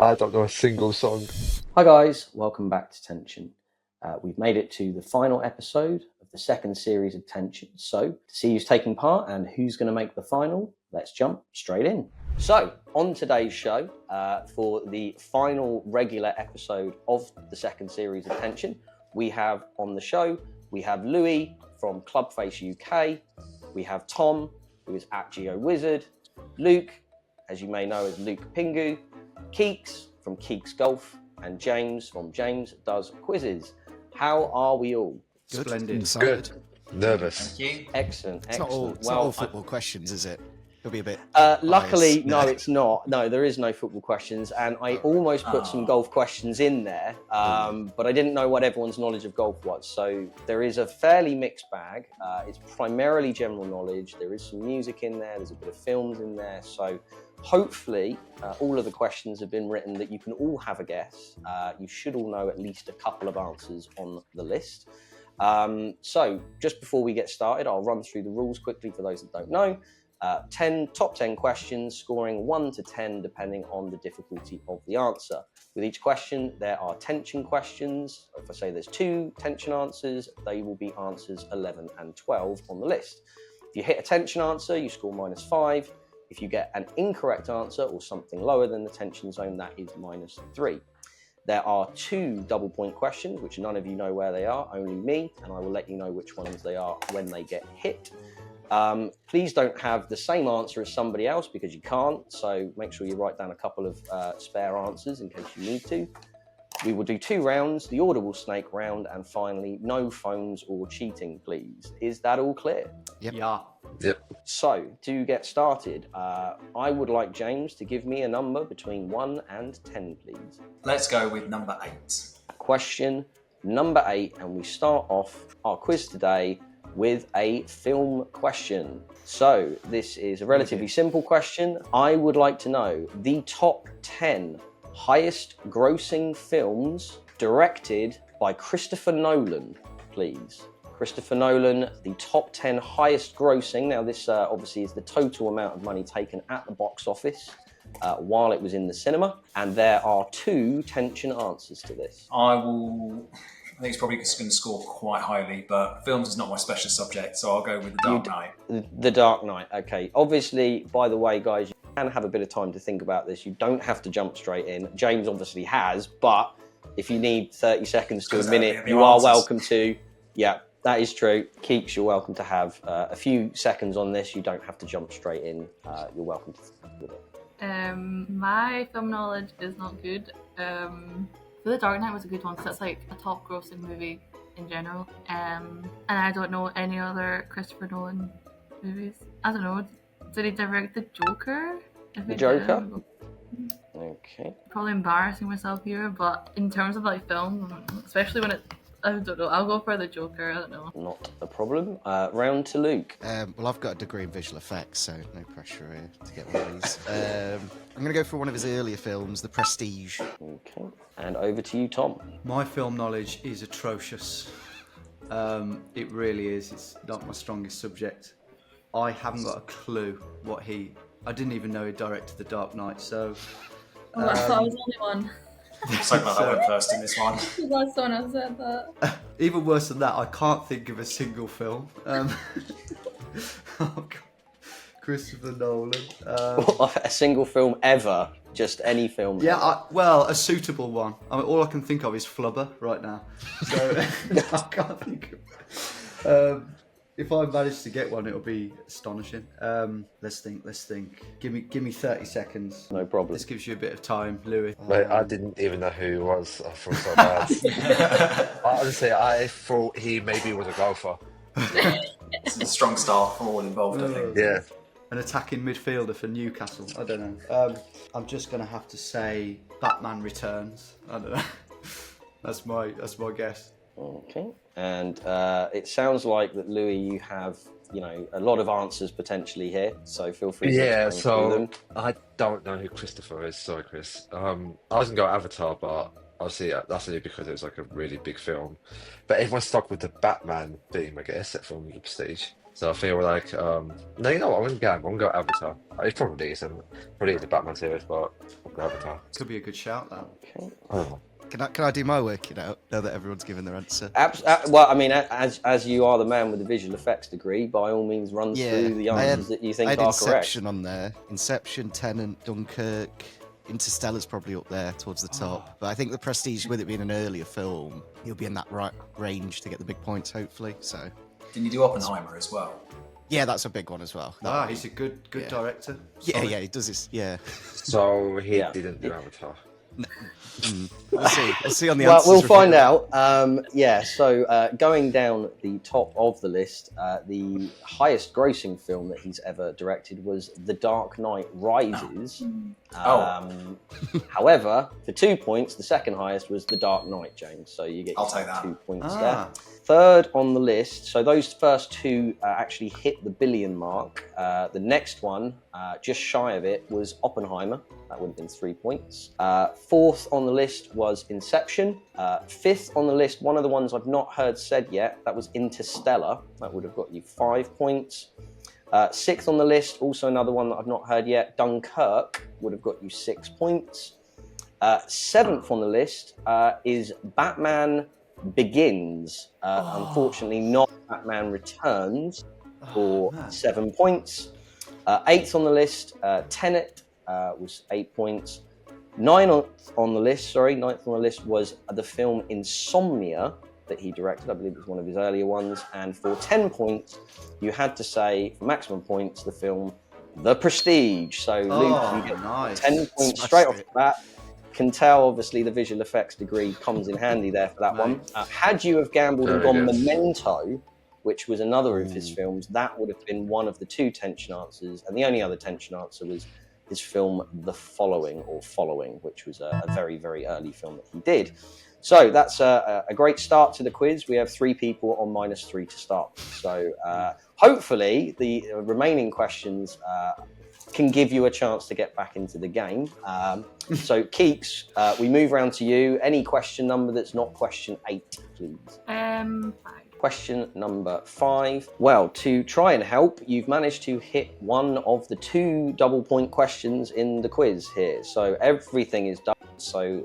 I don't know a single song. Hi guys, welcome back to Tension. We've made it to the final episode of the second series of Tension. So, to see who's taking part and who's going to make the final, let's jump straight in. So, on today's show, for the final regular episode of the second series of Tension, we have on the show, we have Louis from Clubface UK, we have Tom, who is at GeoWizard, Luke, as you may know as Luke Pingu, Keeks from Keeks Golf, and James from James Does Quizzes. How are we all? Good. Splendid. Good. Nervous. Thank you. Excellent. It's not all football questions, is it? It'll be a bit. Luckily, no, it's not. No, there is no football questions, and I almost put some golf questions in there, but I didn't know what everyone's knowledge of golf was. So there is a fairly mixed bag. It's primarily general knowledge. There is some music in there. There's a bit of films in there. So hopefully, all of the questions have been written that you can all have a guess. You should all know at least a couple of answers on the list. So just before we get started, I'll run through the rules quickly for those that don't know. Top 10 questions, scoring 1 to 10 depending on the difficulty of the answer. With each question, there are tension questions. If I say there's 2 tension answers, they will be answers 11 and 12 on the list. If you hit a tension answer, you score -5. If you get an incorrect answer or something lower than the tension zone, that is -3. There are 2 double point questions, which none of you know where they are, only me, and I will let you know which ones they are when they get hit. Please don't have the same answer as somebody else because you can't, so make sure you write down a couple of spare answers in case you need to. We will do 2 rounds, the order will snake round, and finally, no phones or cheating, please. Is that all clear? Yep. Yeah. Yep. So, to get started, I would like James to give me a number between 1 and 10, please. Let's go with number 8. Question number 8, and we start off our quiz today with a film question. So, this is a relatively simple question. I would like to know the top 10 highest grossing films directed by Christopher Nolan, please. Christopher Nolan, the top 10 highest grossing. Now this obviously is the total amount of money taken at the box office while it was in the cinema. And there are 2 tension answers to this. I think it's probably just going to score quite highly, but films is not my special subject, so I'll go with The Dark Knight. The Dark Knight, okay. Obviously, by the way, guys, you can have a bit of time to think about this. You don't have to jump straight in. James obviously has, but if you need 30 seconds to a minute, you are welcome to. Yeah, that is true. Keeks, you're welcome to have a few seconds on this. You don't have to jump straight in. You're welcome to think with it. My film knowledge is not good. The Dark Knight was a good one because it's like a top grossing movie in general. And I don't know any other Christopher Nolan movies. I don't know. Did he direct The Joker? The Joker? Okay. Probably embarrassing myself here, but in terms of like film, especially when I don't know, I'll go for The Joker, I don't know. Not a problem. Round to Luke. Well, I've got a degree in visual effects, so no pressure here to get one of these. I'm going to go for one of his earlier films, The Prestige. Okay. And over to you, Tom. My film knowledge is atrocious. It really is. It's not my strongest subject. I haven't got a clue I didn't even know he directed The Dark Knight, so... Oh, I thought I was the only one. So glad I went first in this one. That's someone else said that. Even worse than that, I can't think of a single film. Oh, God. Christopher Nolan. A single film ever? Just any film? Yeah, a suitable one. I mean, all I can think of is Flubber right now. So I can't think of... if I manage to get one, it'll be astonishing. Let's think. Give me 30 seconds. No problem. This gives you a bit of time, Louis. Mate, I didn't even know who he was. I feel so bad. Honestly, I thought he maybe was a golfer. It's a strong start for all involved, I think. Yeah. An attacking midfielder for Newcastle. I don't know. I'm just going to have to say Batman Returns. I don't know. That's my guess. Okay. And it sounds like that, Louis, you have, a lot of answers potentially here, so feel free to explain through them. I don't know who Christopher is. Sorry, Chris. I was going to go Avatar, but obviously that's only because it was like a really big film. But everyone's stuck with the Batman theme, I guess, from The Prestige. So I feel like, no, you know what? I'm going to gamble. I'm going to go Avatar. It's probably decent. Probably is a Batman series, but I'll go Avatar. Could be a good shout, that. Okay. Oh. Can I do my work, now that everyone's given their answer? Well, I mean, as you are the man with the visual effects degree, by all means, run through the answers that you think I had are Inception correct. on there. Inception, Tenet, Dunkirk, Interstellar's probably up there towards the top. But I think the Prestige, with it being an earlier film, you'll be in that right range to get the big points, hopefully. So Didn't you do Oppenheimer as well? yeah, that's a big one as well. He's a good Yeah. director. Yeah, Solid. yeah, he does this. Yeah, So he didn't do Avatar. we'll see. We'll see on the Well, answers. we'll find reveal. out. So going down the top of the list, the highest grossing film that he's ever directed was The Dark Knight Rises. However, for 2 points, the second highest was The Dark Knight, James. So you get I'll take that. 2 points there. Ah, Third on the list, so those first two actually hit the billion mark. The next one, just shy of it, was Oppenheimer. That would have been 3 points. Fourth on the list was Inception. Fifth on the list, one of the ones I've not heard said yet, that was Interstellar. That would have got you 5 points. Sixth on the list, also another one that I've not heard yet, Dunkirk, would have got you 6 points. Seventh on the list is Batman Begins. Unfortunately, not Batman Returns for 7 points. Eighth on the list, Tenet was 8 points. Ninth on the list was the film Insomnia that he directed. I believe it was one of his earlier ones. And for 10 points, you had to say, for maximum points, the film The Prestige. So, Luke, you get nice. 10 points straight off the bat. Can tell, obviously, the visual effects degree comes in handy there for that one. Had you have gambled and Very gone good. Memento, which was another of his films, that would have been one of the two tension answers. And the only other tension answer was his film The Following, which was a very, very early film that he did. So that's a great start to the quiz. We have 3 people on -3 to start. So hopefully the remaining questions can give you a chance to get back into the game. So Keeks, we move around to you. Any question number that's not question 8, please. 5. Question number 5. Well, to try and help, you've managed to hit one of the 2 double point questions in the quiz here. So everything is done. So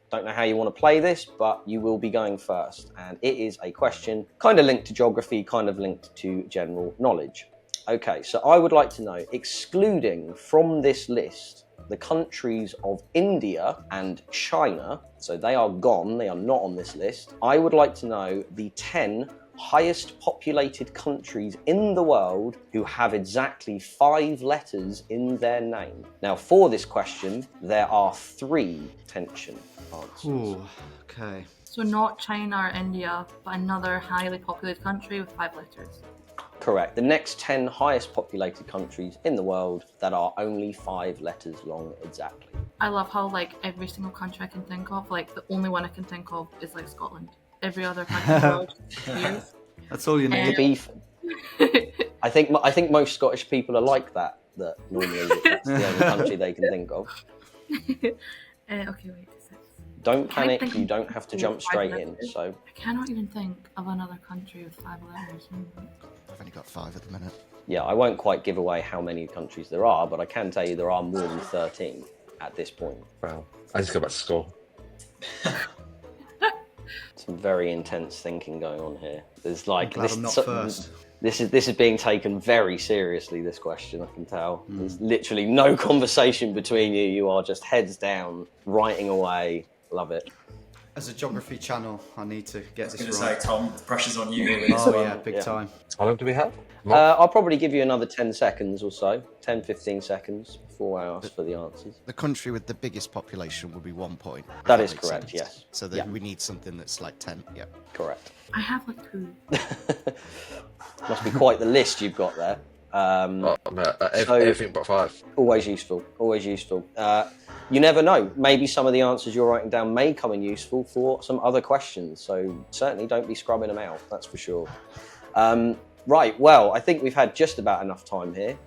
don't know how you want to play this, but you will be going first. And it is a question kind of linked to geography, kind of linked to general knowledge. Okay, so I would like to know, excluding from this list the countries of India and China, so they are gone, they are not on this list, I would like to know the 10 highest populated countries in the world who have exactly 5 letters in their name. Now, for this question, there are 3 tension answers. Ooh, okay. So not China or India, but another highly populated country with 5 letters. Correct. The next 10 highest populated countries in the world that are only 5 letters long exactly. I love how like every single country I can think of, like the only one I can think of is like Scotland. Every other country in the world is That's all you need. To be I think most Scottish people are like that normally that's the only country they can think of. Okay, wait. Don't panic, think you don't have to jump 5 straight in. letters. So I cannot even think of another country with 5 letters. I've only got 5 at the minute. yeah, I won't quite give away how many countries there are, but I can tell you there are more than 13 at this point. Well, I just go back to school. Some very intense thinking going on here. There's like Glad I'm not first. This is being taken very seriously, this question, I can tell. There's literally no conversation between you. You are just heads down, writing away. Love it. As a geography channel, I need to get I was going this to say, right. Tom, the pressure's on you here with this Oh one. yeah, big Yeah. time. How long do we have? I'll probably give you another 10 seconds or so, 10, 15 seconds before I ask for the answers. The country with the biggest population would be 1 point. That if is makes correct, sense. yes. So then we need something that's like 10. Yeah. Correct. I have like 2. Must be quite the list you've got there. Everything but 5. Always useful, always useful. You never know. Maybe some of the answers you're writing down may come in useful for some other questions. So certainly don't be scrubbing them out, that's for sure. Right, well, I think we've had just about enough time here.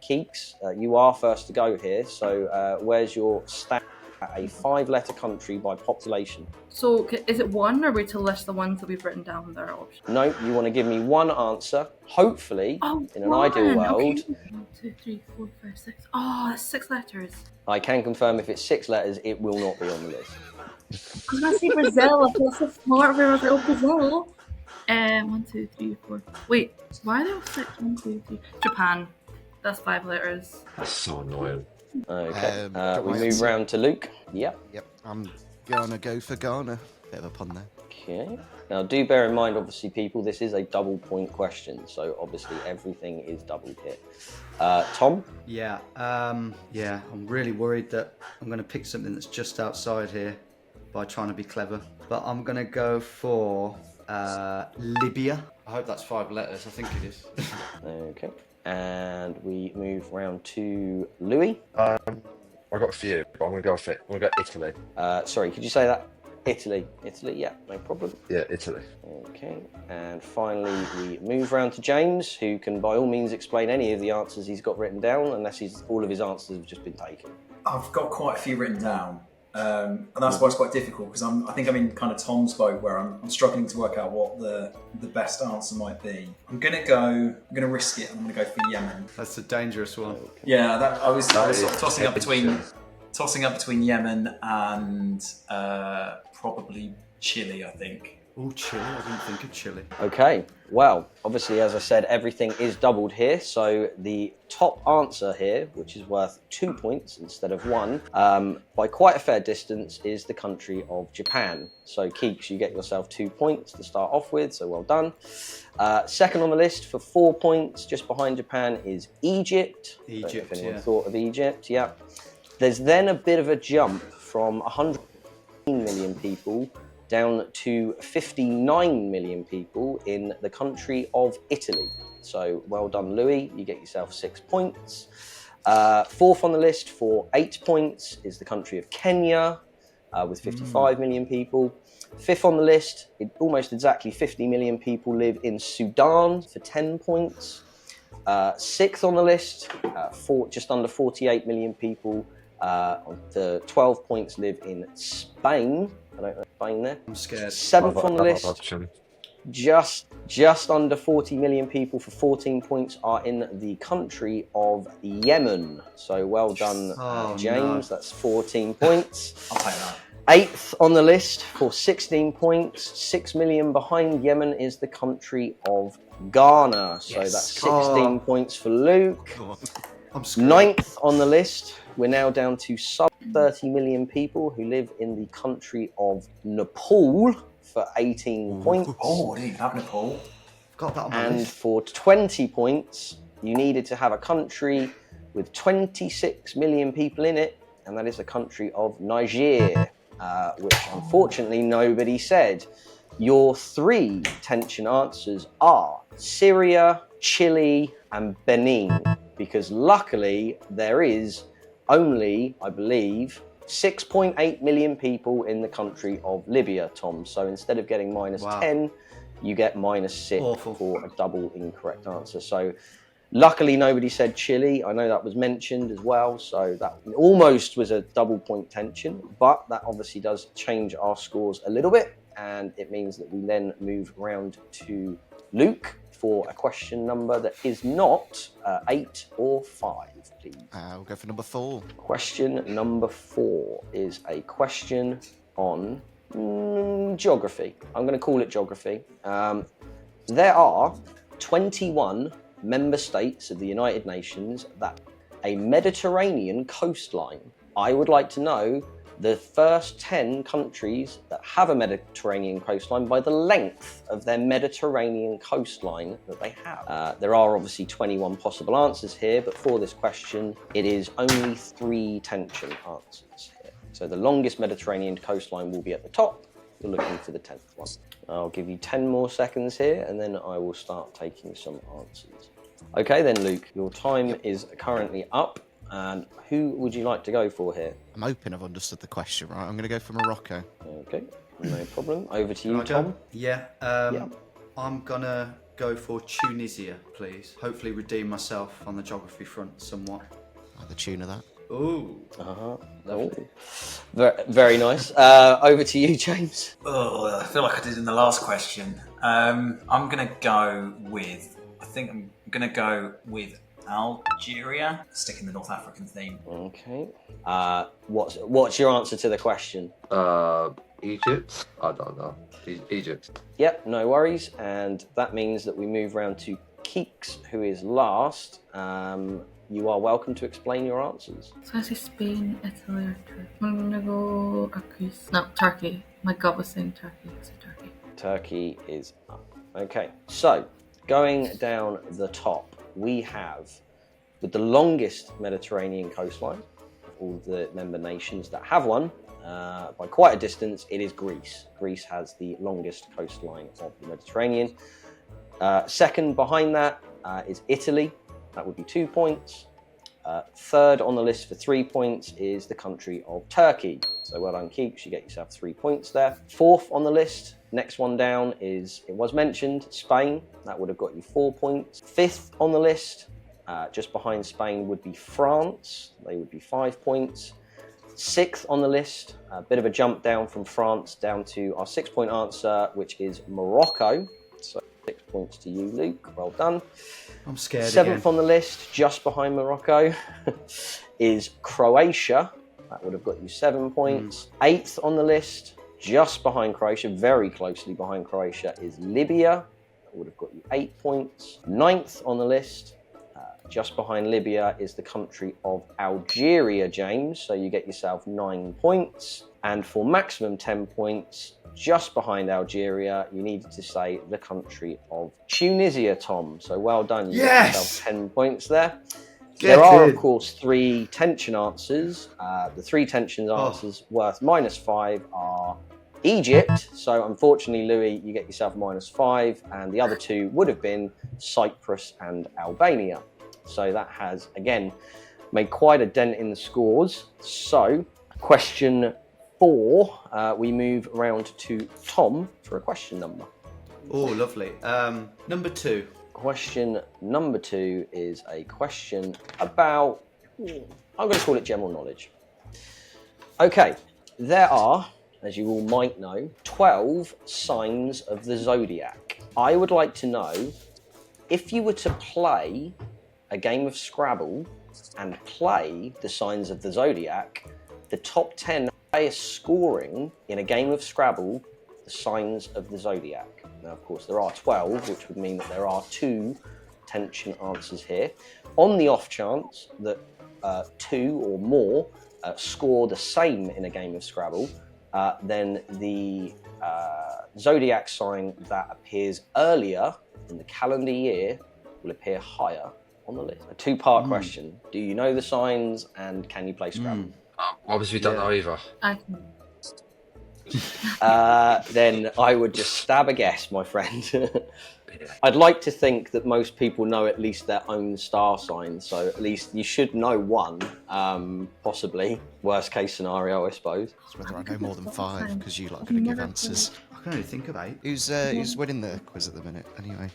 Keeks, you are first to go here. So where's your stat a 5-letter country by population. So is it one, or are we to list the ones that we've written down that are options? No, you want to give me one answer. Hopefully, in an ideal world, Okay. 1, 2, 3, 4, 5, 6. Oh, that's 6 letters. I can confirm if it's 6 letters, it will not be on the list. I was gonna say Brazil. I feel so smart. I was like, oh, Brazil. 1, 2, 3, 4. Wait, why are they all 6? 1, 2, 3. Japan. That's 5 letters. That's so annoying. Okay. Got We my move answer. round to Luke. Yep. Yep, I'm gonna go for Ghana. Bit of a pun there. Okay. Now, do bear in mind, obviously, people, this is a double point question, so obviously everything is doubled here. Tom? Yeah, I'm really worried that I'm going to pick something that's just outside here by trying to be clever. But I'm going to go for Libya. I hope that's 5 letters. I think it is. Okay. And we move round to Louis. I got a few, but I'm gonna go for it. I'm gonna go Italy. Sorry, could you say that? Italy. Italy, yeah, no problem. Yeah, Italy. Okay. And finally, we move round to James, who can by all means explain any of the answers he's got written down, unless all of his answers have just been taken. I've got quite a few written down, and that's why it's quite difficult, because I think I'm in kind of Tom's boat where I'm struggling to work out what the best answer might be. I'm gonna risk it. I'm gonna go for Yemen. That's a dangerous one. Yeah, I was sort of is tossing up tension. between Yemen and probably Chile, I think. Oh, Chile. I didn't think of Chile. Okay, well, obviously, as I said, everything is doubled here. So the top answer here, which is worth 2 points instead of 1, by quite a fair distance, is the country of Japan. So Keeks, you get yourself 2 points to start off with, so well done. Second on the list for 4 points, just behind Japan, is Egypt. Don't know if anyone thought of Egypt, yeah. There's then a bit of a jump from 100 million people down to 59 million people in the country of Italy. So well done, Louis. You get yourself 6 points. Fourth on the list for 8 points is the country of Kenya with 55 million people. Fifth on the list, almost exactly 50 million people live in Sudan for 10 points. Sixth on the list, just under 48 million people. The 12 points live in Spain. I don't know Spain there. I'm scared. Seventh on the list, Option. just under 40 million people for 14 points are in the country of Yemen. So well done, James. That's 14 points. I'll take that. Eighth on the list for 16 points. 6 million behind Yemen is the country of Ghana. So Yes. that's 16 points for Luke. Go on. I'm scared. Ninth on the list, we're now down to sub 30 million people who live in the country of Nepal for 18 points. Oh, I didn't even have Nepal. Got that on my And list. for 20 points, you needed to have a country with 26 million people in it, and that is the country of Niger, which unfortunately nobody said. Your 3 tension answers are Syria, Chile, and Benin, because luckily there is only, I believe, 6.8 million people in the country of Libya, Tom. So instead of getting minus Wow. 10, you get minus 6 Awful. for a double incorrect answer. So luckily nobody said Chile. I know that was mentioned as well, so that almost was a double point tension, but that obviously does change our scores a little bit, and it means that we then move round to Luke for a question number that is not 8 or 5, please. We'll go for number 4. Question number 4 is a question on geography. I'm going to call it geography. There are 21 member states of the United Nations that a Mediterranean coastline. I would like to know the first 10 countries that have a Mediterranean coastline by the length of their Mediterranean coastline that they have. There are obviously 21 possible answers here, but for this question, it is only 3 tension answers here. So the longest Mediterranean coastline will be at the top. You're looking for the 10th one. I'll give you 10 more seconds here, and then I will start taking some answers. Okay then, Luke, your time is currently up. And who would you like to go for here? I'm hoping I've understood the question right. I'm going to go for Morocco. Okay, no problem. Over to Can you, I go? Tom. Yeah. Yeah. I'm gonna go for Tunisia, please. Hopefully redeem myself on the geography front somewhat. Like the tune of that. Ooh. Oh. Very nice. Over to you, James. Oh, I feel like I did in the last question. I'm gonna go with. I think I'm gonna go with Algeria. Sticking the North African theme. Okay. What's your answer to the question? Egypt? I don't know. Egypt. Yep, no worries. And that means that we move round to Keeks, who is last. You are welcome to explain your answers. So I say Spain, Italy, or Turkey. I'm gonna go Greece. No, Turkey. My gut was saying Turkey. So Turkey. Turkey is up. Okay, so going down the top, we have with the longest Mediterranean coastline of all the member nations that have one. By quite a distance, it is Greece. Greece has the longest coastline of the Mediterranean. Second behind that is Italy. That would be 2 points. Third on the list for 3 points is the country of Turkey. So well done, Keeks. You get yourself 3 points there. Fourth on the list, next one down is, it was mentioned, Spain. That would have got you 4 points. Fifth on the list, just behind Spain, would be France. They would be 5 points. Sixth on the list, a bit of a jump down from France down to our 6 point answer, which is Morocco. So 6 points to you, Luke. Well done. I'm scared. Seventh again. on the list, just behind Morocco, is Croatia. That would have got you 7 points. Eighth on the list, just behind Croatia, very closely behind Croatia, is Libya. That would have got you 8 points. Ninth on the list, just behind Libya, is the country of Algeria, James. So you get yourself 9 points. And for maximum 10 points, just behind Algeria, you needed to say the country of Tunisia, Tom. So well done. You get yourself 10 points there. There are, of course, 3 tension answers. The 3 tension answers worth -5 are Egypt. So unfortunately, Louis, you get yourself -5. And the other 2 would have been Cyprus and Albania. So that has, again, made quite a dent in the scores. So question 4, we move around to Tom for a question number. Oh, lovely. Number 2. Question number 2 is a question about, I'm going to call it general knowledge. Okay, there are, as you all might know, 12 signs of the zodiac. I would like to know, if you were to play a game of Scrabble and play the signs of the zodiac, the top 10 highest scoring in a game of Scrabble, the signs of the zodiac. Now, of course, there are 12, which would mean that there are 2 tension answers here. On the off chance that 2 or more score the same in a game of Scrabble, then the zodiac sign that appears earlier in the calendar year will appear higher on the list. A 2-part question. Do you know the signs and can you play Scrabble? Obviously, we don't know either. I can. Then I would just stab a guess, my friend. I'd like to think that most people know at least their own star sign, so at least you should know one, possibly. Worst case scenario, I suppose. It's whether I know more than 5, because you lot are going to give answers. I can only think of 8. Who's winning the quiz at the minute, anyway?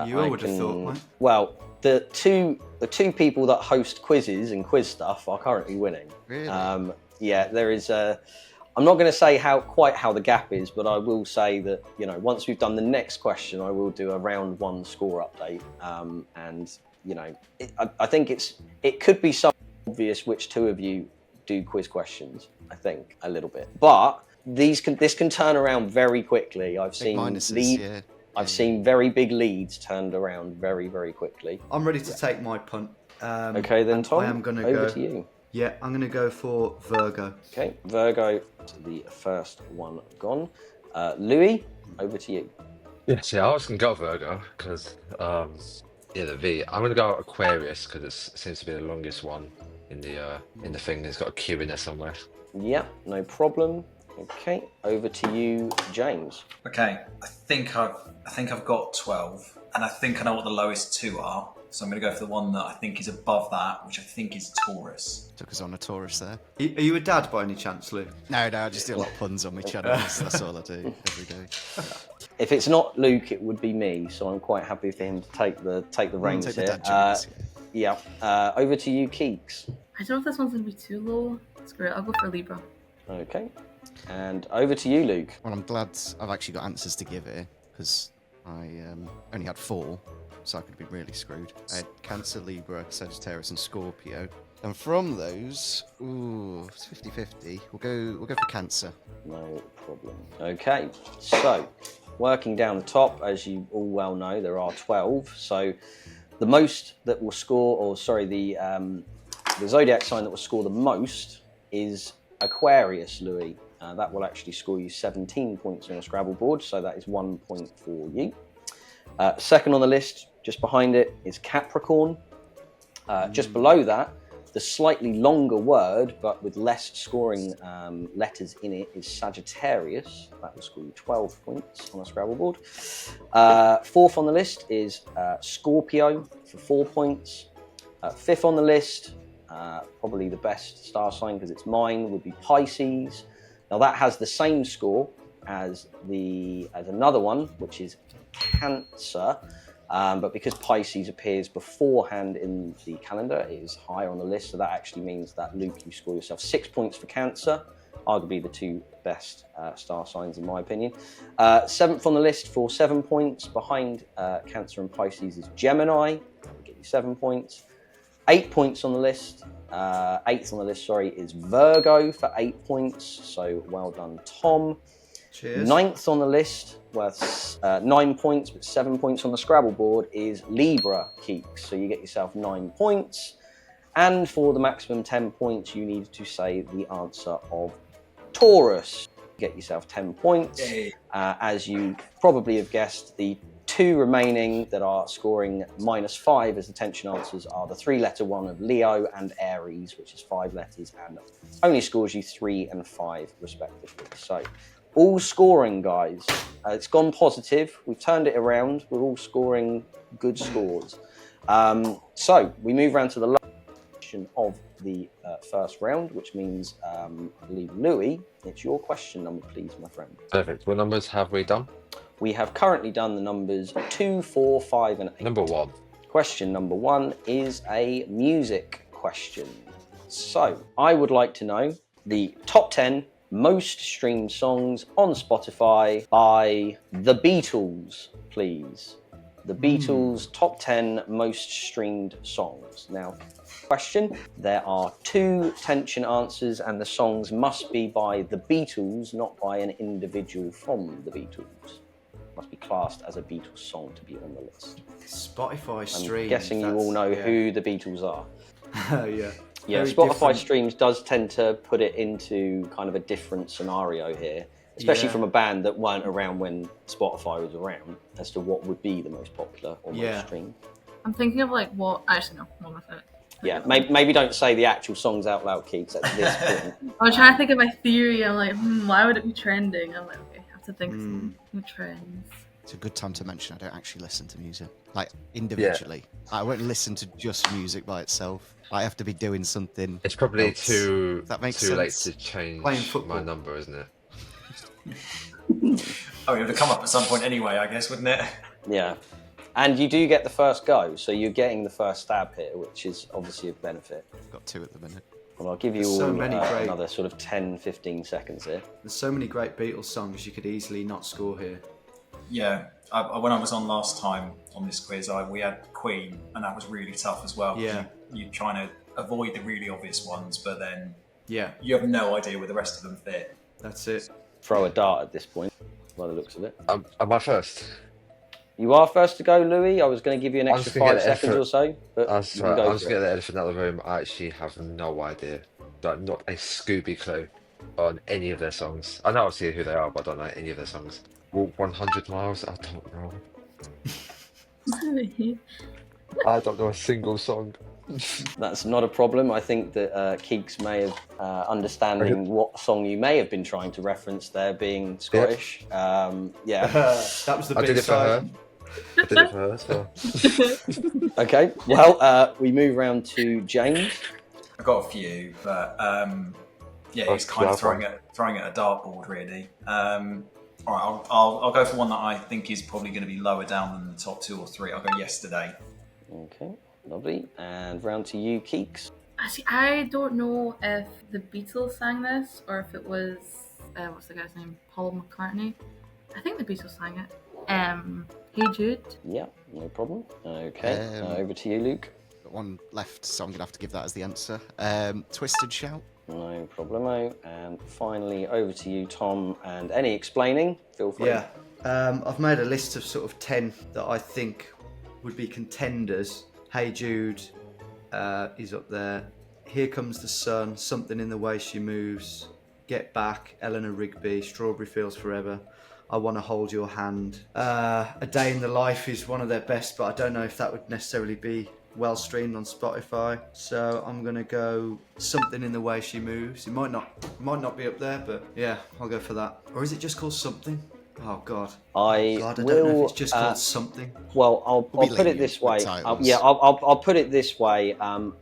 You all would have thought, mate. Well, the two people that host quizzes and quiz stuff are currently winning. Really? Yeah, there is a... I'm not going to say quite how the gap is, but I will say that, you know, once we've done the next question, I will do a round 1 score update. And, you know, I think it could be so obvious which 2 of you do quiz questions, I think, a little bit. But this can turn around very quickly. I've seen minuses, I've seen very big leads turned around very, very quickly. I'm ready to take my punt. Okay, then, Tom, I am going to over go. to you. Yeah, I'm going to go for Virgo. Okay, Virgo, the first one gone. Louis, over to you. Yeah, see, I was going to go Virgo because, the V. I'm going to go Aquarius because it seems to be the longest one in the thing. It's got a Q in there somewhere. Yeah, no problem. Okay, over to you, James. Okay, I think I've got 12, and I think I know what the lowest 2 are. So I'm going to go for the one that I think is above that, which I think is Taurus. Took us on a Taurus there. Are you a dad by any chance, Lou? No, I just do a lot of puns on my channels. That's all I do every day. If it's not Luke, it would be me. So I'm quite happy for him to take the reins Take the here. dad jokes. Yeah, over to you, Keeks. I don't know if this one's gonna be too low. Screw it, I'll go for Libra. Okay. And over to you, Luke. Well, I'm glad I've actually got answers to give here, because I only had 4, so I could have been really screwed. I had Cancer, Libra, Sagittarius, and Scorpio. And from those, it's 50-50. We'll go for Cancer. No problem. Okay, so working down the top, as you all well know, there are 12. So the most that will score, the zodiac sign that will score the most is Aquarius, Louis. That will actually score you 17 points on a Scrabble board, so that is 1 point for you. Second on the list, just behind it, is Capricorn. Just below that, the slightly longer word, but with less scoring letters in it, is Sagittarius. That will score you 12 points on a Scrabble board. Fourth on the list is Scorpio for 4 points. Fifth on the list, probably the best star sign because it's mine, would be Pisces. Now that has the same score as another one, which is Cancer. But because Pisces appears beforehand in the calendar, it is higher on the list. So that actually means that, Luke, you score yourself 6 points for Cancer, arguably the 2 best star signs in my opinion. Seventh on the list for 7 points, behind Cancer and Pisces, is Gemini. I'll get you 7 points. 8 points on the list. Eighth on the list, is Virgo for 8 points. So well done, Tom. Cheers. Ninth on the list, worth 9 points, but 7 points on the Scrabble board, is Libra, Keeks. So you get yourself 9 points. And for the maximum 10 points, you need to say the answer of Taurus. You get yourself 10 points. As you probably have guessed, the 2 remaining that are scoring -5 as the tension answers are the 3-letter one of Leo and Aries, which is 5 letters and only scores you 3 and 5 respectively. So all scoring, guys. It's gone positive. We've turned it around. We're all scoring good scores. So we move around to the last question of the first round, which means, I believe, Louis, it's your question number, please, my friend. Perfect. What numbers have we done? We have currently done the numbers 2, 4, 5, and 8. Number 1. Question number 1 is a music question. So I would like to know the top 10 most streamed songs on Spotify by the Beatles, please. The Beatles' top 10 most streamed songs. Now, question, there are 2 tension answers and the songs must be by the Beatles, not by an individual from the Beatles. Must be classed as a Beatles song to be on the list. Spotify streams. I'm guessing you all know who the Beatles are. Yeah. Yeah, Very Spotify different. streams does tend to put it into kind of a different scenario here, especially Yeah. from a band that weren't around when Spotify was around, as to what would be the most popular or most streamed. I'm thinking of like what. Actually, no, one with it. Yeah, maybe don't say the actual songs out loud, Keeks, at this point. I was trying to think of my theory. I'm like, why would it be trending? I'm like, okay, I have to think of some trends. It's a good time to mention I don't actually listen to music, like individually. I won't listen to just music by itself. I have to be doing something. It's probably else. too That makes late sense. to change Playing football. my number, isn't it? Oh, it would have come up at some point anyway, I guess, wouldn't it? Yeah. And you do get the first go, so you're getting the first stab here, which is obviously a benefit. Got 2 at the minute. Well, I'll give you There's all so many great- another sort of 10, 15 seconds here. There's so many great Beatles songs you could easily not score here. Yeah. When I was on last time on this quiz, we had Queen, and that was really tough as well. Yeah. You're trying to avoid the really obvious ones, but then Yeah, you have no idea where the rest of them fit. that's it. Throw a dart at this point, by the looks of it. Am I first? You are first to go, Louis. I was going to give you an I was extra gonna 5 get the seconds effort. or so, but That's you can right. go I was for going to it. get the elephant out of the room. I actually have no idea. Like, not a Scooby clue on any of their songs. I know obviously who they are, but I don't know any of their songs. Walk 100 miles? I don't know. I don't know a single song. That's not a problem. I think that Keeks may have understanding what song you may have been trying to reference there, being Scottish. Yeah. That was the I big did it for her. side. I did it for her as well. Okay. Well, we move round to James. I got a few, but yeah, Oh, he's kind of throwing at a dartboard, really. All right, I'll go for one that I think is probably going to be lower down than the top 2 or 3. I'll go Yesterday. Okay. Lovely. And round to you, Keeks. See, I don't know if the Beatles sang this or if it was what's the guy's name? Paul McCartney. I think the Beatles sang it. Hey Jude. Yeah, no problem. Okay, over to you, Luke. Got one left, so I'm going to have to give that as the answer. Twisted Shout. No problemo. And finally, over to you, Tom. And any explaining, feel free. Yeah. I've made a list of sort of 10 that I think would be contenders. Hey Jude is up there. Here Comes the Sun, Something in the Way She Moves, Get Back, Eleanor Rigby, Strawberry Fields Forever, I Want to Hold Your Hand. A Day in the Life is one of their best, but I don't know if that would necessarily be well streamed on Spotify. So I'm going to go Something in the Way She Moves. It might not be up there, but yeah, I'll go for that. Or is it just called Something? Oh God! I don't know if it's just called Something. Well, I'll put it this way. I'll put it this way.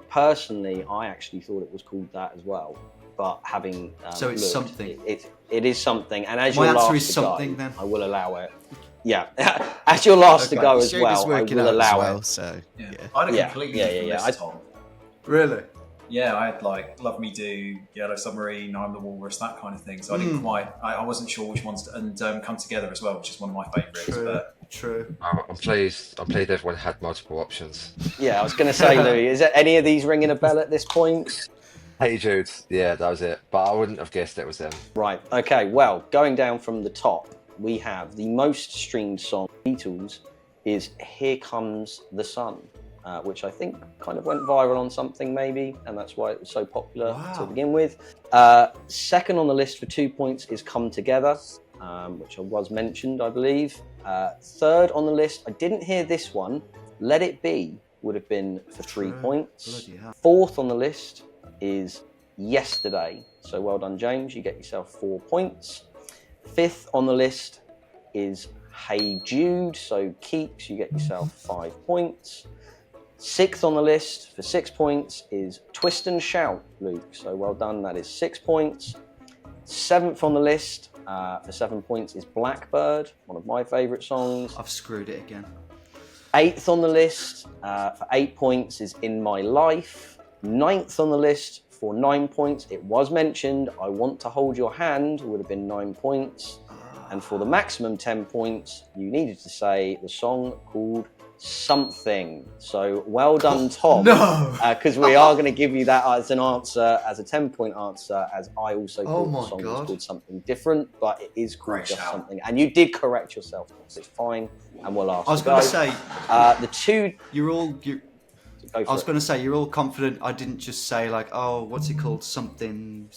Personally, I actually thought it was called that as well. But having so it's looked, something. It is something. And as my your answer last is to something, go, then I will allow it. Yeah, as your last to go as well, I will allow it. So yeah. I had a completely different list, Tom. Really? Yeah, I had like Love Me Do, Yellow Submarine, I'm the Walrus, that kind of thing. So I didn't quite, I wasn't sure which ones, and Come Together as well, which is one of my favourites. True. I'm pleased everyone had multiple options. Yeah, I was going to say, Louis, is there any of these ringing a bell at this point? Hey Jude, yeah, that was it. But I wouldn't have guessed it was them. Right, okay, well, going down from the top, we have the most streamed song, Beatles, is Here Comes the Sun. Which I think kind of went viral on something maybe, and that's why it was so popular to begin with. Second on the list for 2 points is Come Together, which was mentioned, I believe. Third on the list, I didn't hear this one, Let It Be would have been for 3 points. Fourth on the list is Yesterday, so well done, James, you get yourself 4 points. Fifth on the list is Hey Jude, so Keeks, you get yourself 5 points. Sixth on the list for 6 points is Twist and Shout, Luke. So well done, that is 6 points. Seventh on the list for 7 points is Blackbird, one of my favourite songs. I've screwed it again. Eighth on the list for 8 points is In My Life. Ninth on the list for 9 points, it was mentioned, I Want to Hold Your Hand would have been 9 points. And for the maximum 10 points, you needed to say the song called Something. So well done, Tom. No! Because we are going to give you that as an answer, as a 10-point answer, as I also thought the song was called something different, but it is called just something. And you did correct yourself, so it's fine, and we'll ask. I was going to say, the two. I was going to say, you're all confident I didn't just say, like, oh, what's it called? Something.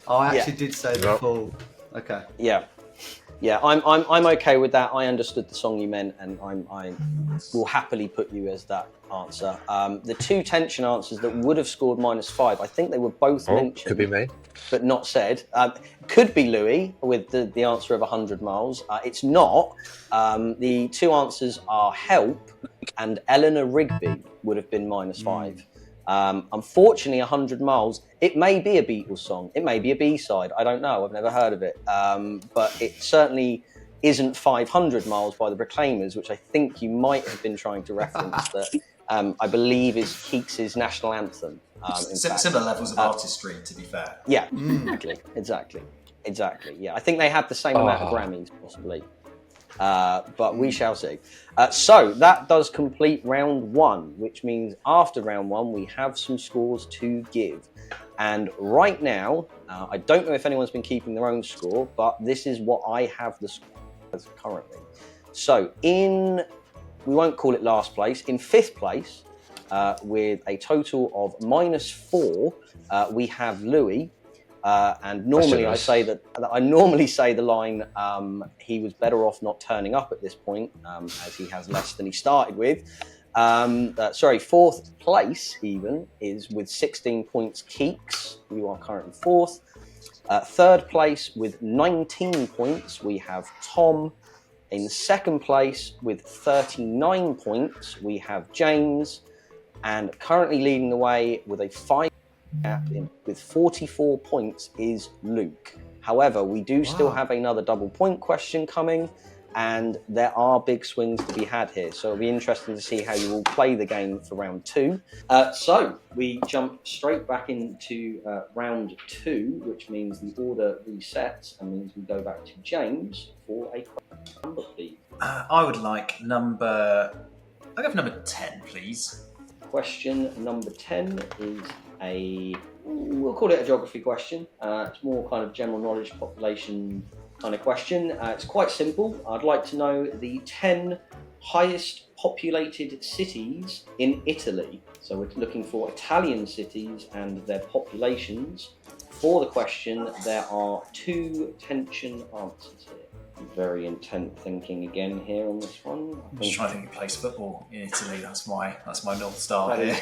I actually did say the full. Okay. Yeah, I'm okay with that. I understood the song you meant, and I will happily put you as that answer. The two tension answers that would have scored -5, I think they were both mentioned. Could be me. But not said. Could be Louis with the answer of 100 miles. It's not. The two answers are Help and Eleanor Rigby would have been -5. Unfortunately, 100 miles, it may be a Beatles song. It may be a B-side. I don't know. I've never heard of it. But it certainly isn't 500 miles by the Proclaimers, which I think you might have been trying to reference that I believe is Keats' national anthem. Similar levels of artistry, to be fair. Yeah, exactly. Yeah, I think they had the same amount of Grammys, possibly. But we shall see. So that does complete round 1, which means after round 1 we have some scores to give. And right now, I don't know if anyone's been keeping their own score, but this is what I have the score as currently. So we won't call it last place, in 5th place, with a total of -4, we have Louis. And normally I normally say the line, he was better off not turning up at this point, as he has less than he started with. 4th place even is with 16 points Keeks. You are currently 4th. 3rd place with 19 points, we have Tom. In 2nd place with 39 points, we have James. And currently leading the way with a 5 gap with 44 points is Luke. However, we do still have another double point question coming, and there are big swings to be had here. So it'll be interesting to see how you all play the game for round 2. So we jump straight back into round 2, which means the order resets and means we go back to James for a number, please. I would like number 10, please. Question number 10 is we'll call it a geography question. It's more kind of general knowledge, population kind of question. It's quite simple. I'd like to know the 10 highest populated cities in Italy. So we're looking for Italian cities and their populations. For the question, there are 2 tension answers here. Very intent thinking again here on this one. I'm just trying to think who plays football in Italy. That's my North Star here.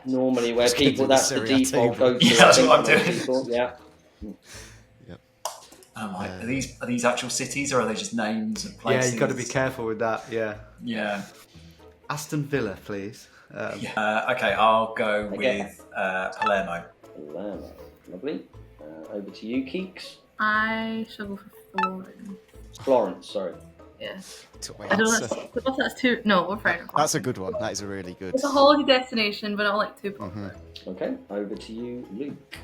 Normally where Just people, get to the that's the Serie A default table. go to. Yeah, that's I think, what I'm for most doing. people. Yeah. I'm like, are these actual cities or are they just names of places? Yeah, you've got to be careful with that. Yeah. Yeah. Aston Villa, please. Okay, I'll go with Palermo. Palermo. Lovely. Over to you, Keeks. I shall go for Florence. Florence, sorry. Yeah. Took my I don't answer. know. That's too. No, we're fine. That's a good one. That is a really good. It's a holiday destination, but not like too popular. Okay, over to you, Luke.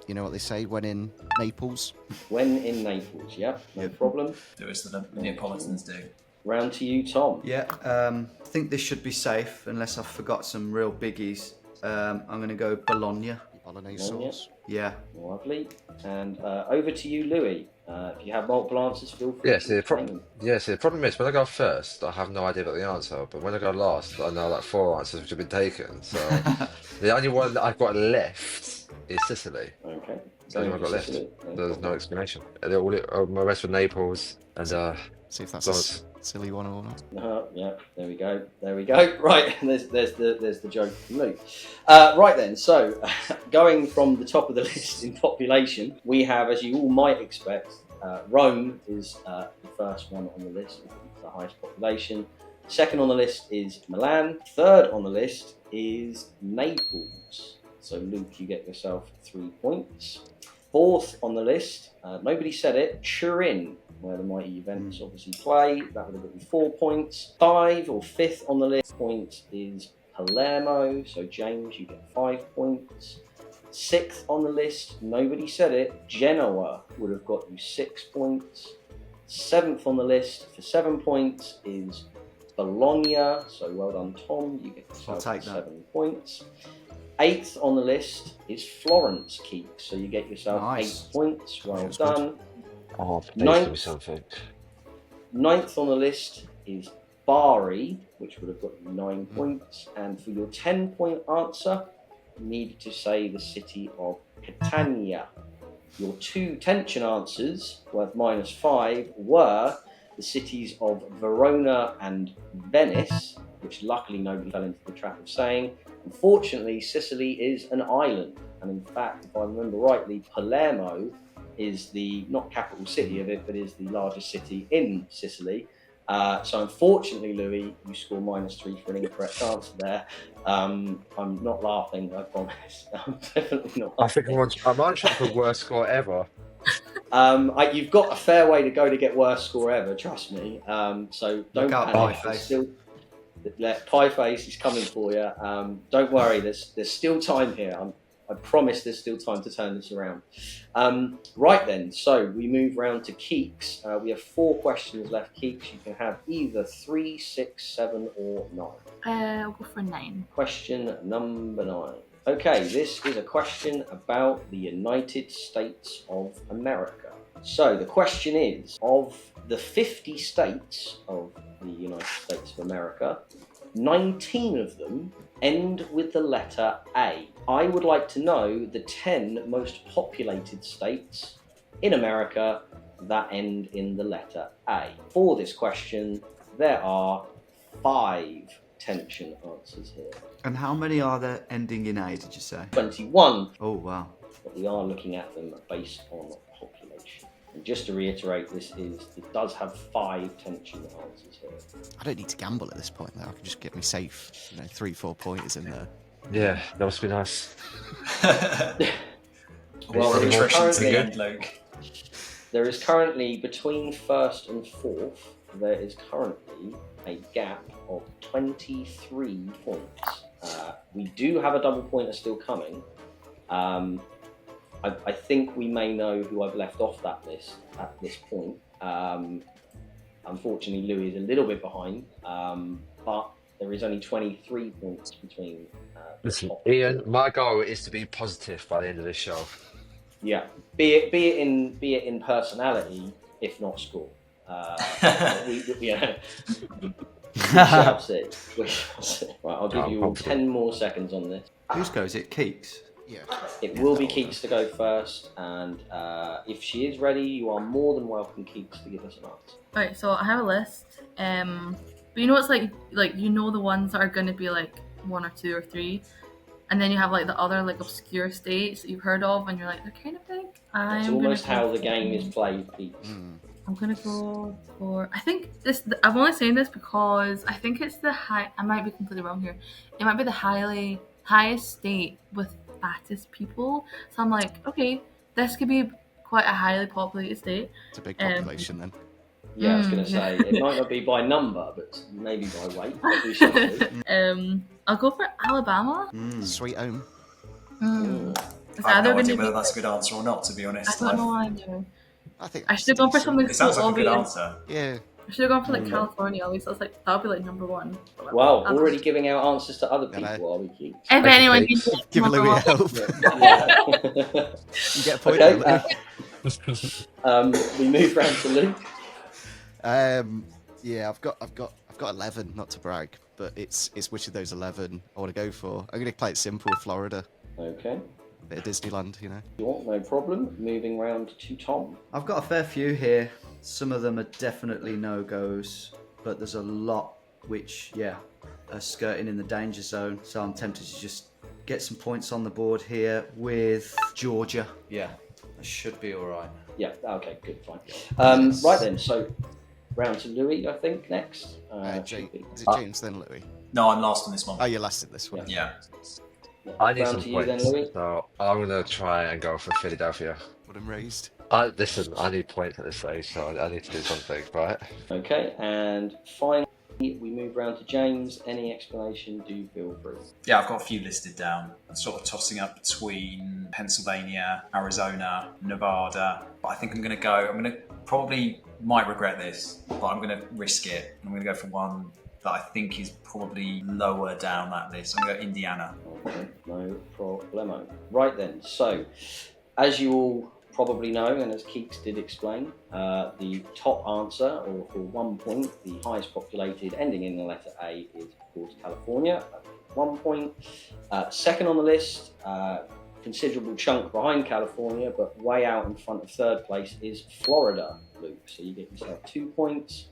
You know what they say when in Naples? When in Naples, yeah, no problem. Do as the Neapolitans do. Round to you, Tom. Yeah, I think this should be safe unless I've forgot some real biggies. I'm going to go Bologna. Bolognese sauce. Yeah. Lovely. And over to you, Louis. If you have multiple answers, feel free. Yeah, see, the problem is when I go first, I have no idea about the answer. But when I go last, I know like 4 answers which have been taken. So the only one that I've got left is Sicily. Okay. It's the only one I've got left. Sicily, no There's no problem. explanation. My rest were Naples and See if that's Florence. a silly one or not. Yeah, there we go. There we go. Right, there's the joke from Luke. Right then, so going from the top of the list in population, we have, as you all might expect, Rome is the first one on the list, the highest population. Second on the list is Milan. Third on the list is Naples. So Luke, you get yourself 3 points. Fourth on the list, nobody said it, Turin, where the mighty Juventus obviously play. That would have given 4 points. Fifth on the list point is Palermo. So James, you get 5 points. Sixth on the list, nobody said it, Genoa would have got you 6 points. Seventh on the list for 7 points is Bologna. So well done, Tom. You get I'll yourself take that. 7 points. Eighth on the list is Florence, Keith. So you get yourself Nice. 8 points. Well Feels good. done. Oh, please Ninth. give me something. Ninth on the list is Bari, which would have got you 9 points. And for your 10-point answer, you needed to say the city of Catania. Your 2 tension answers, worth -5, were the cities of Verona and Venice, which luckily nobody fell into the trap of saying. Unfortunately, Sicily is an island. And in fact, if I remember rightly, Palermo is the, not capital city of it, but is the largest city in Sicily. So unfortunately, Louis, you score -3 for an incorrect answer there. I'm not laughing, I promise. I'm definitely not I think laughing. I'm on track for worst score ever. You've got a fair way to go to get worst score ever, trust me. So don't Look out, panic. Pie There's Face. still, Pie Face is coming for you. Don't worry, there's still time here. I promise there's still time to turn this around. Right then, so we move round to Keeks. We have 4 questions left, Keeks. You can have either 3, 6, 7, or 9. I'll go for 9. Question number 9. Okay, this is a question about the United States of America. So the question is, of the 50 states of the United States of America, 19 of them end with the letter A. I would like to know the 10 most populated states in America that end in the letter A. For this question, there are 5 tension answers here. And how many are there ending in A, did you say? 21, Oh, wow. but we are looking at them based on population. And just to reiterate, it does have 5 tension answers here. I don't need to gamble at this point, though. I can just get me safe, 3-4 pointers in there. Yeah, that must be nice. Well, Nutrition to the currently- end, Luke. There is currently between first and fourth there is currently a gap of 23 points. We do have a double pointer still coming. I think we may know who I've left off that list at this point. Unfortunately, Louis is a little bit behind, but there is only 23 points between. Listen, Ian, my goal is to be positive by the end of this show. Yeah, be it in personality, if not score. We shall see. We shall see. Right, I'll give you all 10 more seconds on this. Whose goes it? Keeks? Yeah. It will be Keeks to go first, and if she is ready, you are more than welcome, Keeks, to give us an answer. Right, so I have a list. But you know it's like you know the ones that are gonna be like 1 or 2 or 3. And then you have like the other like obscure states that you've heard of and you're like, they're kind of big. That's almost how the game is played, Keeks. I'm gonna go for. I think this. I'm only saying this because I think it's the high. I might be completely wrong here. It might be the highest state with fattest people. So I'm like, okay, this could be quite a highly populated state. It's a big population then. Yeah, I was going to say it might not be by number, but maybe by weight. But we shall see. I'll go for Alabama. Sweet home. It's I have either no idea gonna whether be. that's a good answer or not, to be honest. I don't know what I do. I think I should have gone for something It sounds so like a good obvious. answer. Yeah. I should have gone for like California. At least I was like, that'll be like number 1. Wow, already giving out answers to other people, are we, Keeks? If anyone needs Give Louis a help. Yeah. You get a point Okay. there, Louis. We move round to Luke. Yeah, I've got 11, not to brag, but it's which of those 11 I want to go for. I'm going to play it simple with Florida. Okay. A bit of Disneyland, you know. Sure, no problem. Moving round to Tom. I've got a fair few here. Some of them are definitely no-goes, but there's a lot which, are skirting in the danger zone. So I'm tempted to just get some points on the board here with Georgia. Yeah, that should be all right. Yeah, okay, good, fine. Right then, so round to Louis, I think, next. Is it James then, Louis? No, I'm last on this one. Oh, you're last in this one. Yeah. I need Round some to you then, points, Louis. so I'm gonna try and go for Philadelphia. What I'm raised. Listen, I need points at this stage, so I need to do something, right? Okay, and finally, we move round to James. Any explanation, do feel free. Yeah, I've got a few listed down. I'm sort of tossing up between Pennsylvania, Arizona, Nevada. But I think I'm going to probably might regret this, but I'm going to risk it. I'm going to go for one that I think is probably lower down that list. I'm going to go Indiana. Okay, no problemo. Right then, so as you all probably know, and as Keeks did explain, the top answer, or for 1 point, the highest populated ending in the letter A is, of course, California. 1 point. Second on the list, considerable chunk behind California, but way out in front of third place is Florida, Luke. So you get yourself 2 points.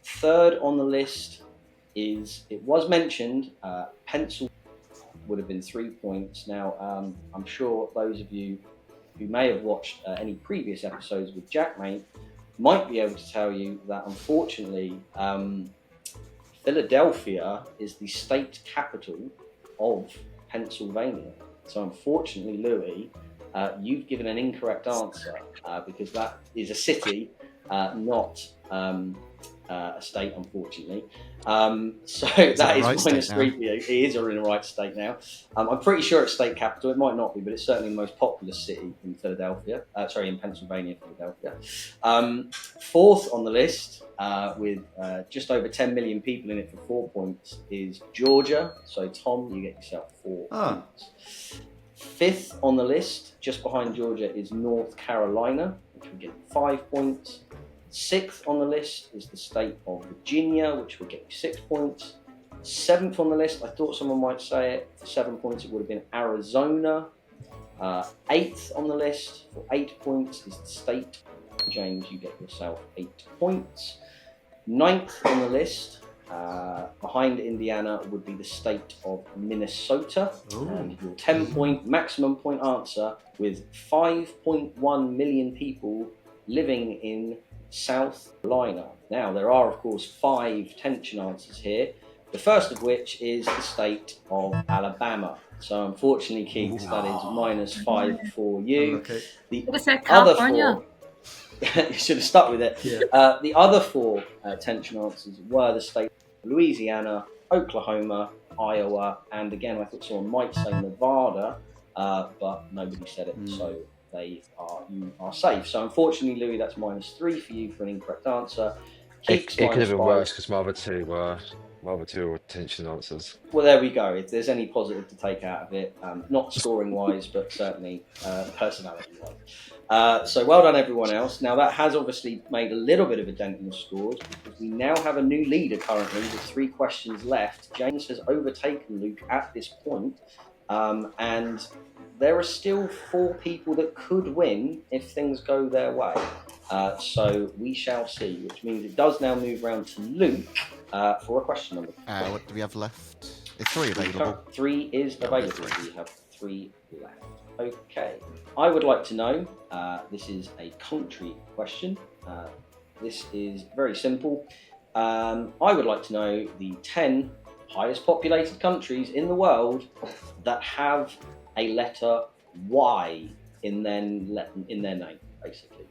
Third on the list is, it was mentioned, Pennsylvania would have been 3 points. Now, I'm sure those of you who may have watched any previous episodes with Jackmate might be able to tell you that, unfortunately, Philadelphia is the state capital of Pennsylvania. So unfortunately, Louis, you've given an incorrect answer because that is a city, not a state, unfortunately. So that is right minus state 3 for you. It is in the right state now. I'm pretty sure it's state capital. It might not be, but it's certainly the most populous city in Philadelphia. In Pennsylvania, Philadelphia. Fourth on the list, with just over 10 million people in it for 4 points, is Georgia. So Tom, you get yourself 4 points. Fifth on the list, just behind Georgia, is North Carolina, which will get 5 points. Sixth on the list is the state of Virginia, which will get you 6 points. Seventh on the list, I thought someone might say it, for 7 points it would have been Arizona. Eighth on the list for 8 points is the state. James, you get yourself 8 points. Ninth on the list, behind Indiana, would be the state of Minnesota. Ooh. And your 10-point maximum point answer, with 5.1 million people living in South Carolina. Now, there are, of course, 5 tension answers here. The first of which is the state of Alabama. So, unfortunately, Keeks, that is -5 for you. Okay. The It said other California. You should have stuck with it. Yeah. The other 4 tension answers were the states of Louisiana, Oklahoma, Iowa, and again, I thought someone might say Nevada, but nobody said it, so you are safe. So unfortunately, Louis, that's -3 for you for an incorrect answer. It could have been -5. worse because my other two were tension answers. Well, there we go. If there's any positive to take out of it, not scoring wise, but certainly personality wise. So well done, everyone else. Now, that has obviously made a little bit of a dent in the scores because we now have a new leader currently with 3 questions left. James has overtaken Luke at this point, and there are still 4 people that could win if things go their way. So we shall see, which means it does now move round to Luke for a question number. What do we have left? Is 3 available? 3 is available. We have 3 left. Okay. I would like to know, this is a country question. This is very simple. I would like to know the 10 highest populated countries in the world that have a letter Y in their name, basically.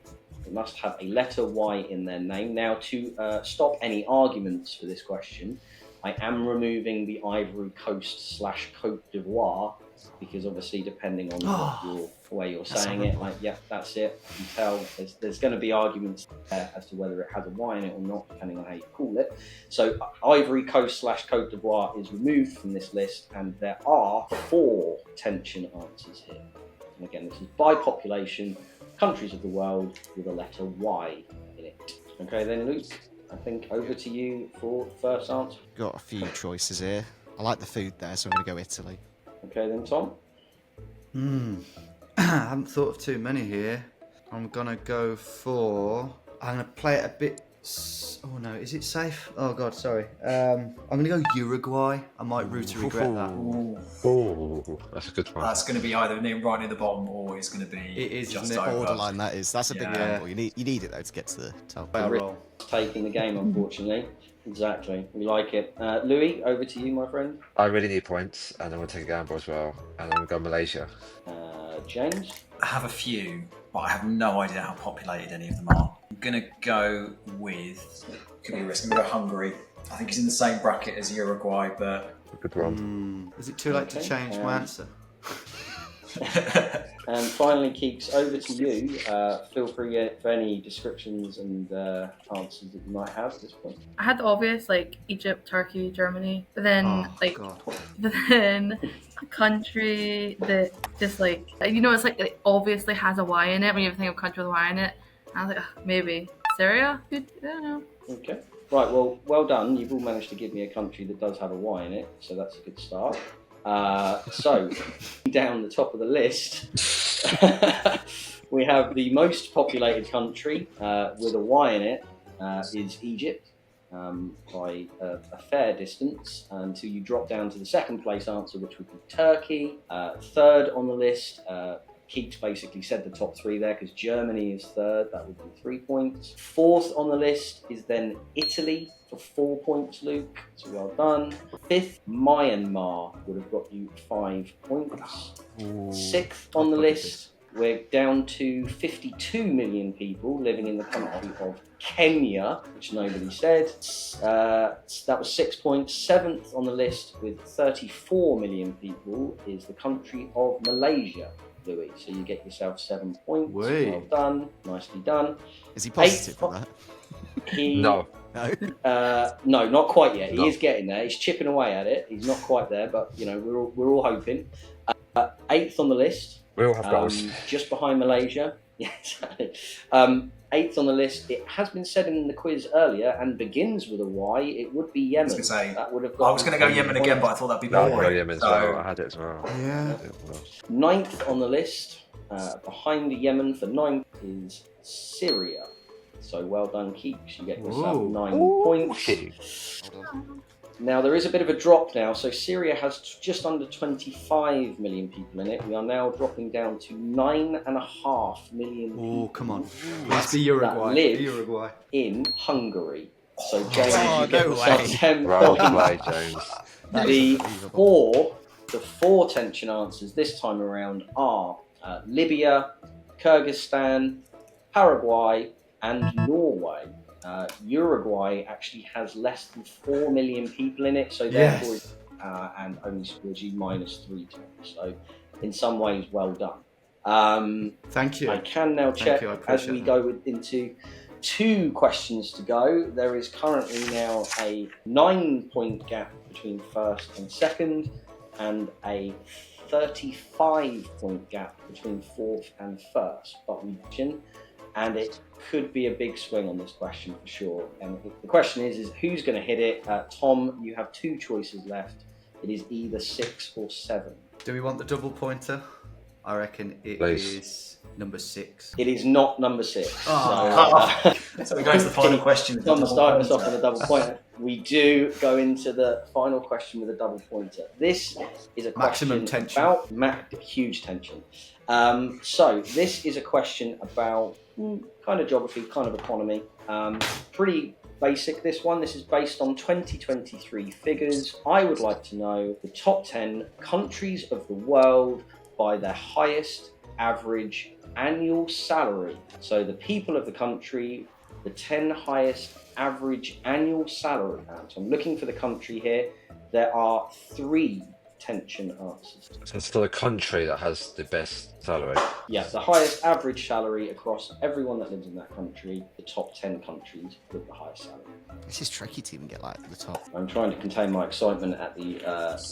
They must have a letter Y in their name. Now, to stop any arguments for this question, I am removing the Ivory Coast / Côte d'Ivoire because obviously, depending on the way you're saying it, like, yeah, that's it. You can tell there's going to be arguments there as to whether it has a Y in it or not, depending on how you call it. So, Ivory Coast / Côte d'Ivoire is removed from this list, and there are 4 tension answers here. And again, this is by population, countries of the world with a letter Y in it. Okay, then, Luke, I think over to you for the first answer. Got a few choices here. I like the food there, so I'm going to go Italy. Okay, then, Tom. I haven't thought of too many here. I'm gonna go for. I'm gonna play it a bit. Oh no, is it safe? Oh god, sorry. I'm gonna go Uruguay. I might root to regret that. Oh, that's a good one. That's going to be either right near the bottom or it's going to be It is, just isn't it? over. Borderline, that is. That's a big Yeah. gamble. You need it though to get to the top. Well, roll. Taking the game, unfortunately. Exactly. We like it. Louis, over to you, my friend. I really need points, and I'm going to take a gamble as well, and I'm going to go Malaysia. James. I have a few, but I have no idea how populated any of them are. I'm going to go with, could be a risk, I'm going to go Hungary. I think it's in the same bracket as Uruguay, but... Good one. Is it too late to Okay, change my answer? And finally, Keeks, over to you. Feel free for any descriptions and answers that you might have at this point. I had the obvious, like Egypt, Turkey, Germany, but then God. but then a country that just like it's like it obviously has a Y in it when you think of a country with a Y in it. And I was like, maybe Syria? I don't know. Okay. Right, well done. You've all managed to give me a country that does have a Y in it, so that's a good start. So, down the top of the list, we have the most populated country with a Y in it is Egypt by a fair distance until you drop down to the second place answer, which would be Turkey. Third on the list, Keats basically said the top 3 there because Germany is third, that would be 3 points. Fourth on the list is then Italy for 4 points, Luke, so well done. Fifth, Myanmar would have got you 5 points. Sixth on the list, we're down to 52 million people living in the country of Kenya, which nobody said. That was 6 points. Seventh on the list with 34 million people is the country of Malaysia. Louis, so you get yourself 7 points. Wait. Well done, nicely done. Is he positive for that? No. No, not quite yet. He No. is getting there. He's chipping away at it. He's not quite there, but we're all hoping. 8th on the list, We all have goals. just behind Malaysia. Yes. 8th on the list. It has been said in the quiz earlier and begins with a Y. It would be Yemen. I was gonna say, that would have I was going to go Yemen again, but I thought that'd be No, I boring. go Yemen as So- well. I had it as well. Yeah. 9th on the list, behind Yemen for 9th is Syria. So well done, Keeks. You get yourself Ooh. 9 points. Now there is a bit of a drop now. So Syria has just under 25 million people in it. We are now dropping down to 9.5 million people Oh, come on. Let's be Uruguay. live Be Uruguay. in Hungary. So James, Oh, you get no yourself way. 10 Well points. played, James. That is unbelievable. The four tension answers this time around are Libya, Kyrgyzstan, Paraguay, and Norway. Uruguay actually has less than 4 million people in it, so therefore, Yes. and only scores you -3 times. So, in some ways, well done. Thank you. I can now check you, I as we appreciate go into 2 questions to go. There is currently now a 9-point gap between first and second, and a 35-point gap between fourth and first. But and it could be a big swing on this question for sure. And the question is who's going to hit it? Tom, you have 2 choices left. It is either 6 or 7. Do we want the double pointer? I reckon it Please. is number 6. It is not number 6. Oh. So we go to the final question. Tom, start us off with a double pointer. We do go into the final question with a double pointer. This is a question Maximum tension. about huge tension. So this is a question about kind of geography, kind of economy. Pretty basic, this one. This is based on 2023 figures. I would like to know the top 10 countries of the world by their highest average annual salary. So the people of the country, the 10 highest average annual salary. So I'm looking for the country here. There are 3 tension answers. So it's still a country that has the best salary. Yeah, the highest average salary across everyone that lives in that country, the top 10 countries with the highest salary. This is tricky to even get like to the top. I'm trying to contain my excitement at the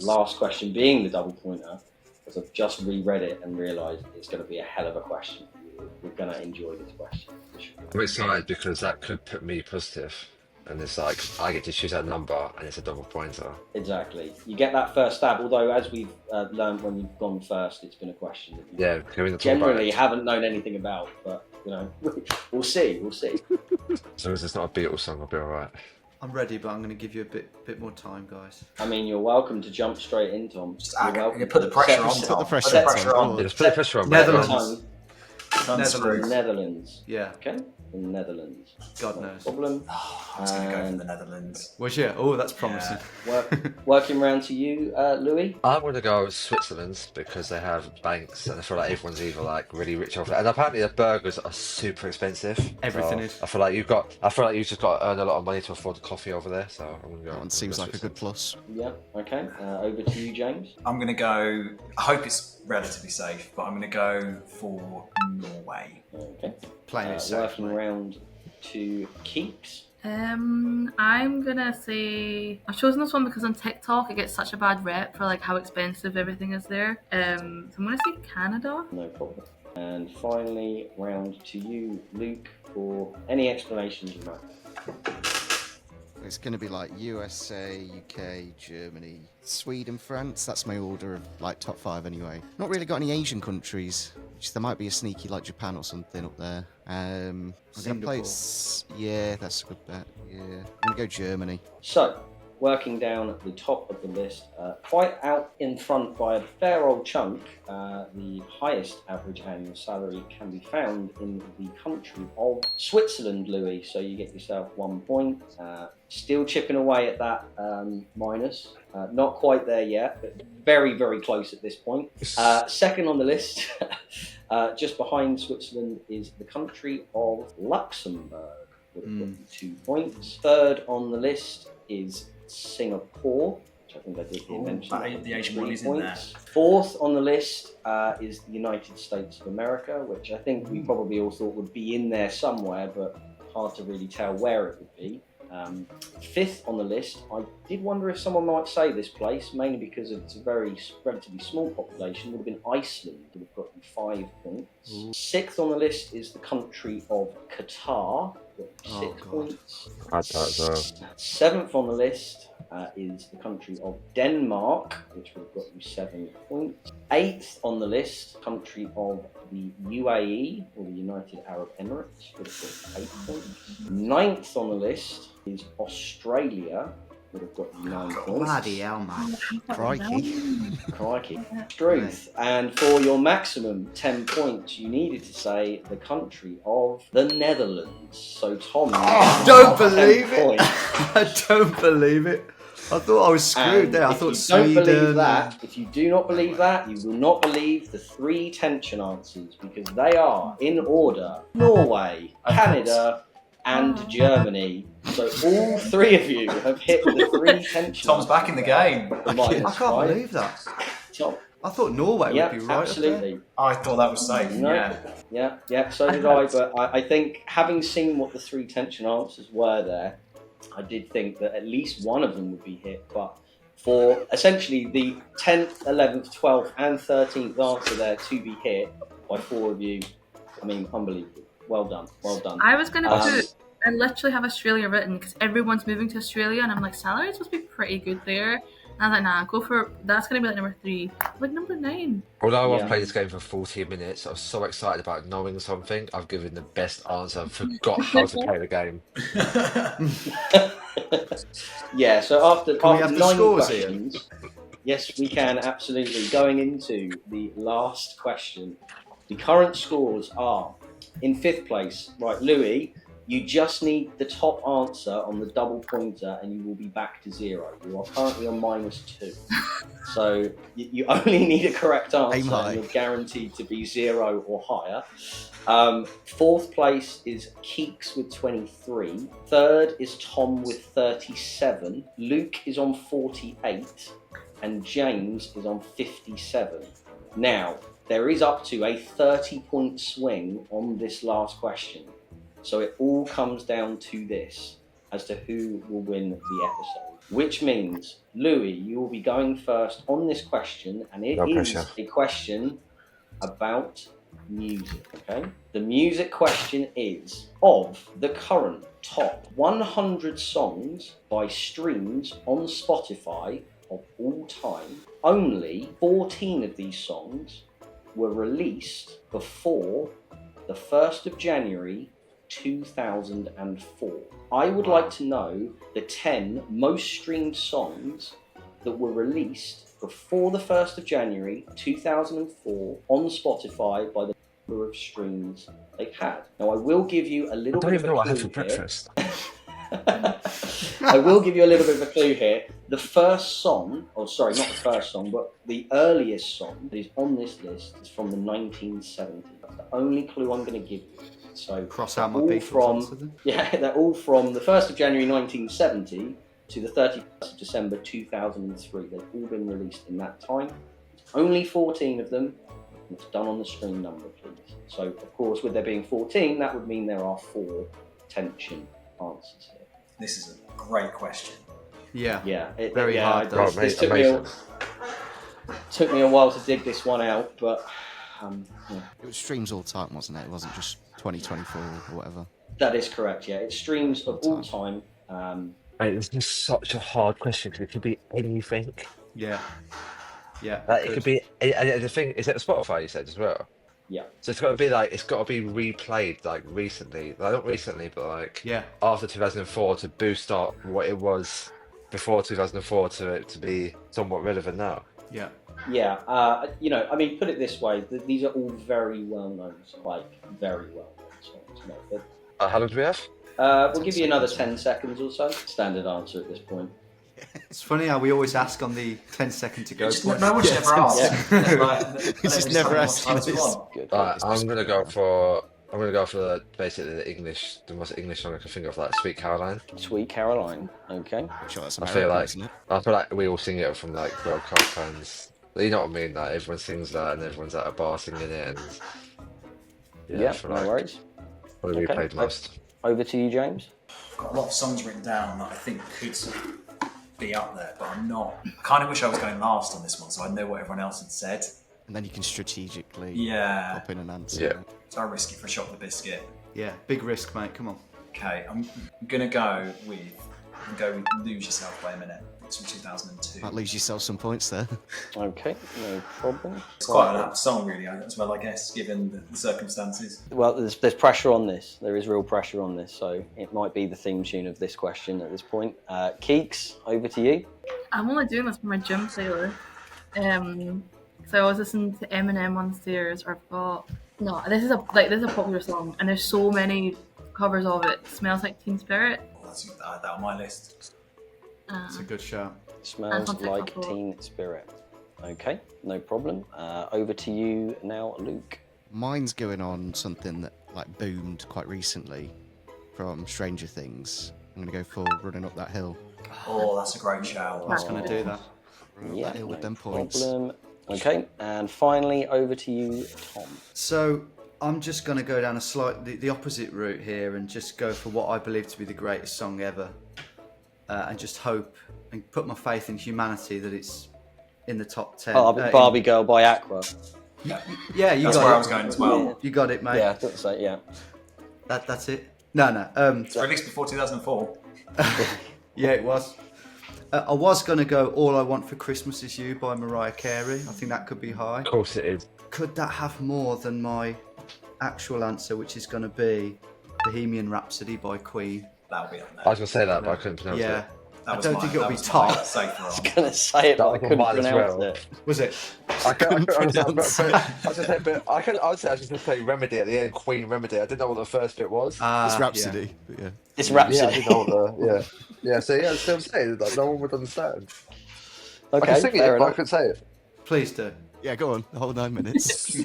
last question being the double pointer, because I've just reread it and realised it's going to be a hell of a question. We're going to enjoy this question. For sure. I'm excited because that could put me positive. And it's like, I get to choose that number and it's a double pointer. Exactly. You get that first stab, although as we've learned when you've gone first, it's been a question that you Yeah, can we not talk about generally it? haven't known anything about, but you know, we'll see. As long as it's not a Beatles song, I'll be alright. I'm ready, but I'm going to give you a bit more time, guys. I mean, you're welcome to jump straight in, Tom. You're welcome You put the pressure on. Put the Tom. pressure Put the on. pressure on. Yeah, just put the pressure on, mate. Netherlands. Unscrewed. Netherlands. Yeah, Okay, the Netherlands. God No knows. problem. I was going to go for the Netherlands. Was you? Oh, that's promising. Working round to you, Louis. I'm going to go with Switzerland because they have banks and I feel like everyone's either like really rich over there. And apparently the burgers are super expensive. Everything So is. I feel like you've just got to earn a lot of money to afford the coffee over there. So I'm going to go. That one seems like a good plus. Yeah. Okay. Over to you, James. I'm going to go, I hope it's relatively safe, but I'm going to go for Norway. Okay. Playing it safe. Working round to Keeks. I'm gonna say I've chosen this one because on TikTok it gets such a bad rep for like how expensive everything is there. So I'm gonna say Canada. No problem. And finally, round to you, Luke, for any explanations you might. It's going to be like USA, UK, Germany, Sweden, France. That's my order of like top 5 anyway. Not really got any Asian countries. Which there might be a sneaky like Japan or something up there. I'm going to play yeah, that's a good bet. Yeah, I'm going to go Germany. So, working down at the top of the list, quite out in front by a fair old chunk, the highest average annual salary can be found in the country of Switzerland, Louis. So you get yourself 1 point. Still chipping away at that minus. Not quite there yet, but very, very close at this point. Second on the list, just behind Switzerland, is the country of Luxembourg, with 2 points. Third on the list is Singapore, which I think I did mention. The Asian 3 one is in there. points. Fourth on the list is the United States of America, which I think we probably all thought would be in there somewhere, but hard to really tell where it would be. Fifth on the list, I did wonder if someone might say this place, mainly because it's a very relatively small population, would have been Iceland, would have got you 5 points. Sixth on the list is the country of Qatar, with 6 points. I had that as well. Seventh on the list is the country of Denmark, which would have got you 7 points. Eighth on the list, country of the UAE, or the United Arab Emirates, would have got 8 points. Ninth on the list is Australia, would have got you 9 points. Bloody hell, man. Crikey. Truth. And for your maximum 10 points, you needed to say the country of the Netherlands. So Tom, Don't believe 10 it. points. I don't believe it. I thought I was screwed there. I if thought you Sweden. don't believe that, if you do not believe that, you will not believe the 3 tension answers, because they are, in order, Norway, Canada, and Germany. So all 3 of you have hit the 3 tension. Tom's back in the game. I can't believe that. Tom. I thought Norway would be right absolutely. up I thought that was safe. No. Yeah, so did I. But I think, having seen what the 3 tension answers were there, I did think that at least one of them would be hit. But for essentially the 10th, 11th, 12th, and 13th answer there to be hit by 4 of you, I mean, unbelievable. Well done. I was going to put, I literally have Australia written because everyone's moving to Australia, and I'm like, salaries must be pretty good there. And I was like, nah, go for, that's going to be like number 3. Like number 9. Although I've played this game for 14 minutes, I was so excited about knowing something. I've given the best answer and forgot how to play the game. Yeah, so after Can we have the 9 scores, questions, yes, we can, absolutely. Going into the last question, the current scores are, in 5th place, right, Louis, you just need the top answer on the double pointer and you will be back to 0. You are currently on -2. So you only need a correct answer and you're guaranteed to be 0 or higher. 4th place is Keeks with 23. 3rd is Tom with 37. Luke is on 48. And James is on 57. Now, there is up to a 30-point swing on this last question. So it all comes down to this, as to who will win the episode. Which means, Louis, you will be going first on this question, and it is a question about music, okay? The music question is, of the current top 100 songs by streams on Spotify of all time, only 14 of these songs were released before the 1st of January 2004. I would like to know the 10 most streamed songs that were released before the 1st of January 2004 on Spotify by the number of streams they've had. Now, I will give you a little bit of a clue. I don't even know what I had for breakfast. I will give you a little bit of a clue here. The first song, or sorry, not the first song, but the earliest song that is on this list is from the 1970s. That's the only clue I'm going to give you. So cross out my Beatles. They're all from the 1st of January 1970 to the 31st of December 2003. They've all been released in that time. Only 14 of them. It's done on the stream number, please. So, of course, with there being 14, that would mean there are 4 tension answers here. This is a great question. Yeah. Very hard. This took me a while to dig this one out, but it was streams all time, wasn't it? It wasn't just 2024 or whatever. That is correct. Yeah, it's streams of all time. Mate, this is such a hard question because it could be anything. Yeah. It could be. And the thing is, that Spotify you said as well. Yeah. So it's got to be replayed like recently, like not recently, but like after 2004 to boost up what it was before 2004 to it to be somewhat relevant now. Yeah. Yeah. I mean, put it this way: these are all very well known, very well known songs. How long do we have? We'll give you another 10 seconds or so. Standard answer at this point. It's funny how we always ask on the 10-second to go. No one's ever asked. It's just never asked. I'm gonna go for basically the most English song I can think of, like Sweet Caroline. Sweet Caroline. Okay. Sure, that's I feel like we all sing it from like World Cup fans. You know what I mean? Like everyone sings that, and everyone's at a bar singing it. And no worries. Probably played most. Over to you, James. I've got a lot of songs written down that I think could be up there, but I'm not. I kind of wish I was going last on this one, so I know what everyone else had said. And then you can strategically pop in an answer. Yeah. So I risk it for a shot of the biscuit. Yeah, big risk, mate. Come on. Okay, I'm gonna go with Lose Yourself by Eminem. It's from 2002. Might lose yourself some points there. Okay, no problem. It's quite an apt song, really, as well, I guess, given the circumstances. Well, there's pressure on this. There is real pressure on this, so it might be the theme tune of this question at this point. Keeks, over to you. I'm only doing this for my gym playlist. So I was listening to Eminem on stairs, or I've got this is a popular song, and there's so many covers of it. Smells Like Teen Spirit. I'll add that on my list. It's a good shout. Smells I'll take like that for- Teen Spirit. Okay, no problem. Over to you now, Luke. Mine's going on something that like boomed quite recently from Stranger Things. I'm going to go for Running Up That Hill. Oh, that's a great shout. I was going to do that. Running Up Yeah, That Hill with no them points. problem. Okay, and finally over to you, Tom. So I'm just going to go down the opposite route here and just go for what I believe to be the greatest song ever, and just hope and put my faith in humanity that it's in the top 10. Barbie Girl by Aqua. Yeah, you That's got where it. I was going as well. You got it, mate. Yeah, that's so, yeah. That's it. No. It's released before 2004. Yeah, it was. I was going to go All I Want for Christmas Is You by Mariah Carey. I think that could be high. Of course it is. Could that have more than my actual answer, which is going to be Bohemian Rhapsody by Queen? That'll be on I there. was going to say that, but I couldn't pronounce Yeah. it. I don't think it'll be top. Safer I was on. going to say it, but I That couldn't was mine as pronounce well. it. Was it? I was just going to say Remedy at the end, Queen Remedy. I didn't know what the first bit was. It's Yeah. Rhapsody, but yeah. It's Yeah, I Rhapsody. didn't know what the, yeah. So yeah, still saying like no one would understand. I Okay, can sing fair it, but I enough. couldn't say it. Please do. Yeah, go on. The whole 9 minutes.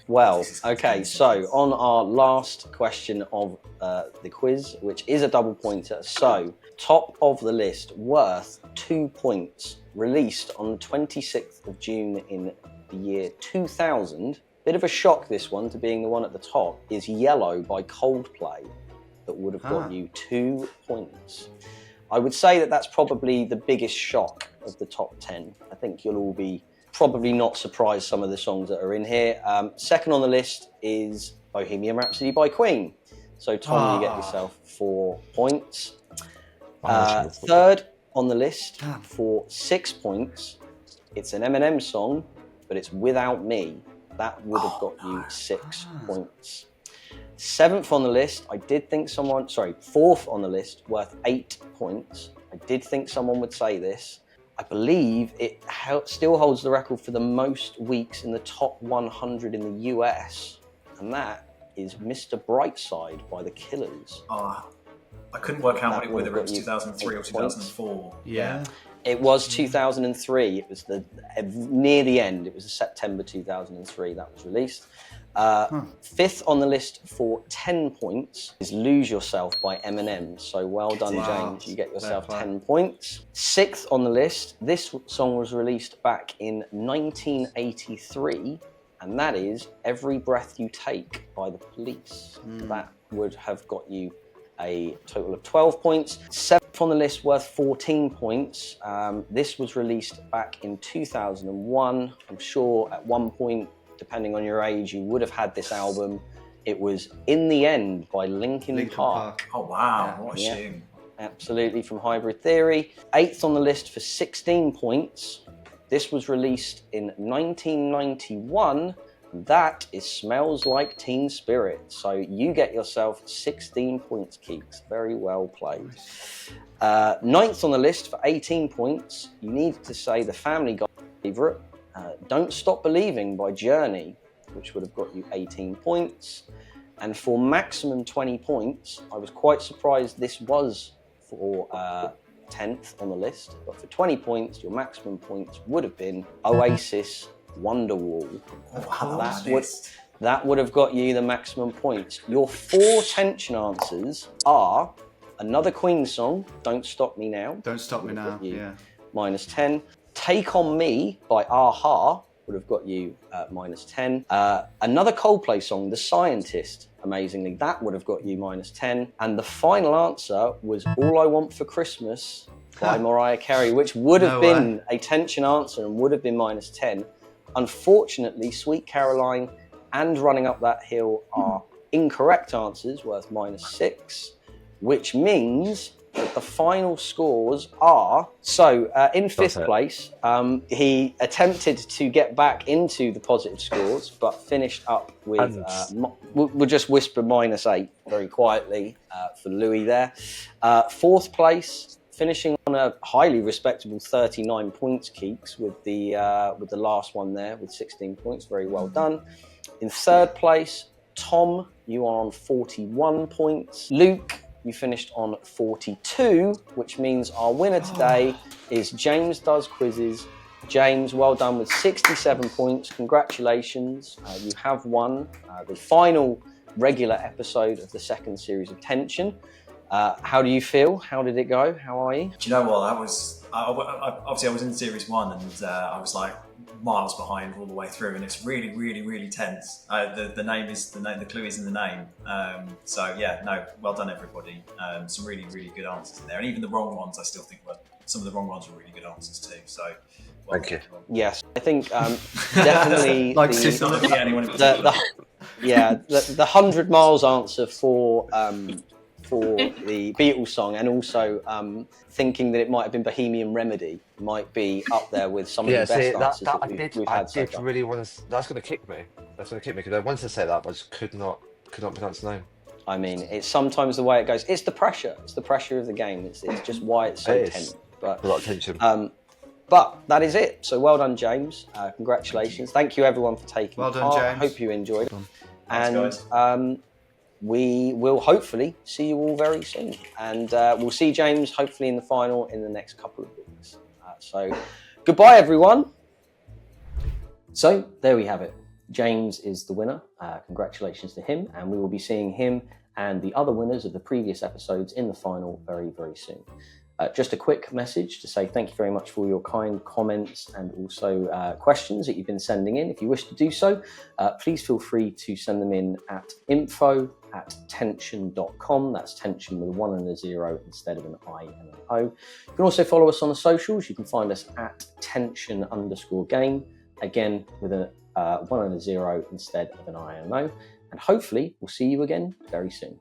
Well, okay, so on our last question of the quiz, which is a double pointer. So, top of the list, worth 2 points, released on the 26th of June in the year 2000. Bit of a shock, this one, to being the one at the top, is Yellow by Coldplay. That would have got you 2 points. I would say that that's probably the biggest shock of the top 10. I think you'll all be probably not surprised some of the songs that are in here. Second on the list is Bohemian Rhapsody by Queen. So Tom, you get yourself 4 points. Third on the list for 6 points, it's an Eminem song, but it's Without Me. That would have got you 6 points. Seventh on the list, fourth on the list, worth 8 points. I did think someone would say this. I believe it still holds the record for the most weeks in the top 100 in the US, and that is Mr. Brightside by The Killers. I couldn't work out That whether would it have was got you 2003 or 8 points. 2004. Yeah. It was 2003. It was near the end. It was September 2003 that was released. Fifth on the list for 10 points is Lose Yourself by Eminem. So well done, Wow. James. You get yourself Fair play. 10 points. Sixth on the list, this song was released back in 1983, and that is Every Breath You Take by The Police. That would have got you a total of 12 points. Seventh on the list, worth 14 points. This was released back in 2001. I'm sure at one point, depending on your age, you would have had this album. It was In the End by Linkin Park. Oh, wow. What a Yeah. tune. Absolutely, from Hybrid Theory. Eighth on the list for 16 points. This was released in 1991. That is Smells Like Teen Spirit. So you get yourself 16 points, Keeks. Very well played. Ninth on the list for 18 points. You need to say the Family Guy favourite, Don't Stop Believing by Journey, which would have got you 18 points. And for maximum 20 points, I was quite surprised this was for 10th on the list, but for 20 points, your maximum points would have been Oasis Wonderwall. That would have got you the maximum points. Your 4 tension answers are another Queen song, Don't Stop Me Now. Don't Stop Me Now. You Yeah. minus 10. Take On Me by Aha would have got you minus 10. Another Coldplay song, The Scientist, amazingly, that would have got you minus 10. And the final answer was All I Want for Christmas by Mariah Carey, which would have been a tension answer and would have been minus 10. Unfortunately, Sweet Caroline and Running Up That Hill are incorrect answers, worth minus 6, which means that the final scores are... So, in 5th place, he attempted to get back into the positive scores, but finished up with... we'll just whisper minus 8 very quietly for Louis there. 4th place, finishing on a highly respectable 39 points, Keeks, with the last one there with 16 points. Very well done. In 3rd place, Tom, you are on 41 points. Luke, You finished on 42, which means our winner today is James Does Quizzes. James, well done with 67 points. Congratulations. You have won the final regular episode of the second series of Tension. How do you feel? How did it go? How are you? Do you know what? That was obviously I was in series 1 and I was like miles behind all the way through, and it's really, really, really tense. The name is the name. The clue is in the name. So yeah, no, well done everybody. Some really, really good answers in there, and even the wrong ones, I still think some of the wrong ones were really good answers too. So thank you. Yes, I think definitely Like the 100 miles answer for the Beatles song, and also thinking that it might have been Bohemian Remedy might be up there with some of the best answers that we've had so far. Really want to. That's going to kick me. That's going to kick me because I wanted to say that, but I just could not pronounce the name. I mean, it's sometimes the way it goes. It's the pressure. It's the pressure of the game. It's just why it's so tense. But a lot of tension. But that is it. So well done, James. Congratulations. Thank you everyone for taking part. Well done, James. I hope you enjoyed it. Thanks, And we will hopefully see you all very soon. And we'll see James hopefully in the final in the next couple of weeks. So goodbye, everyone. So there we have it. James is the winner. Congratulations to him. And we will be seeing him and the other winners of the previous episodes in the final very, very soon. Just a quick message to say thank you very much for your kind comments and also questions that you've been sending in. If you wish to do so, please feel free to send them in at info@tension.com. That's tension with a 1 and a 0 instead of an I and an O. You can also follow us on the socials. You can find us at tension_game, again with a 1 and a 0 instead of an I and an O. And hopefully we'll see you again very soon.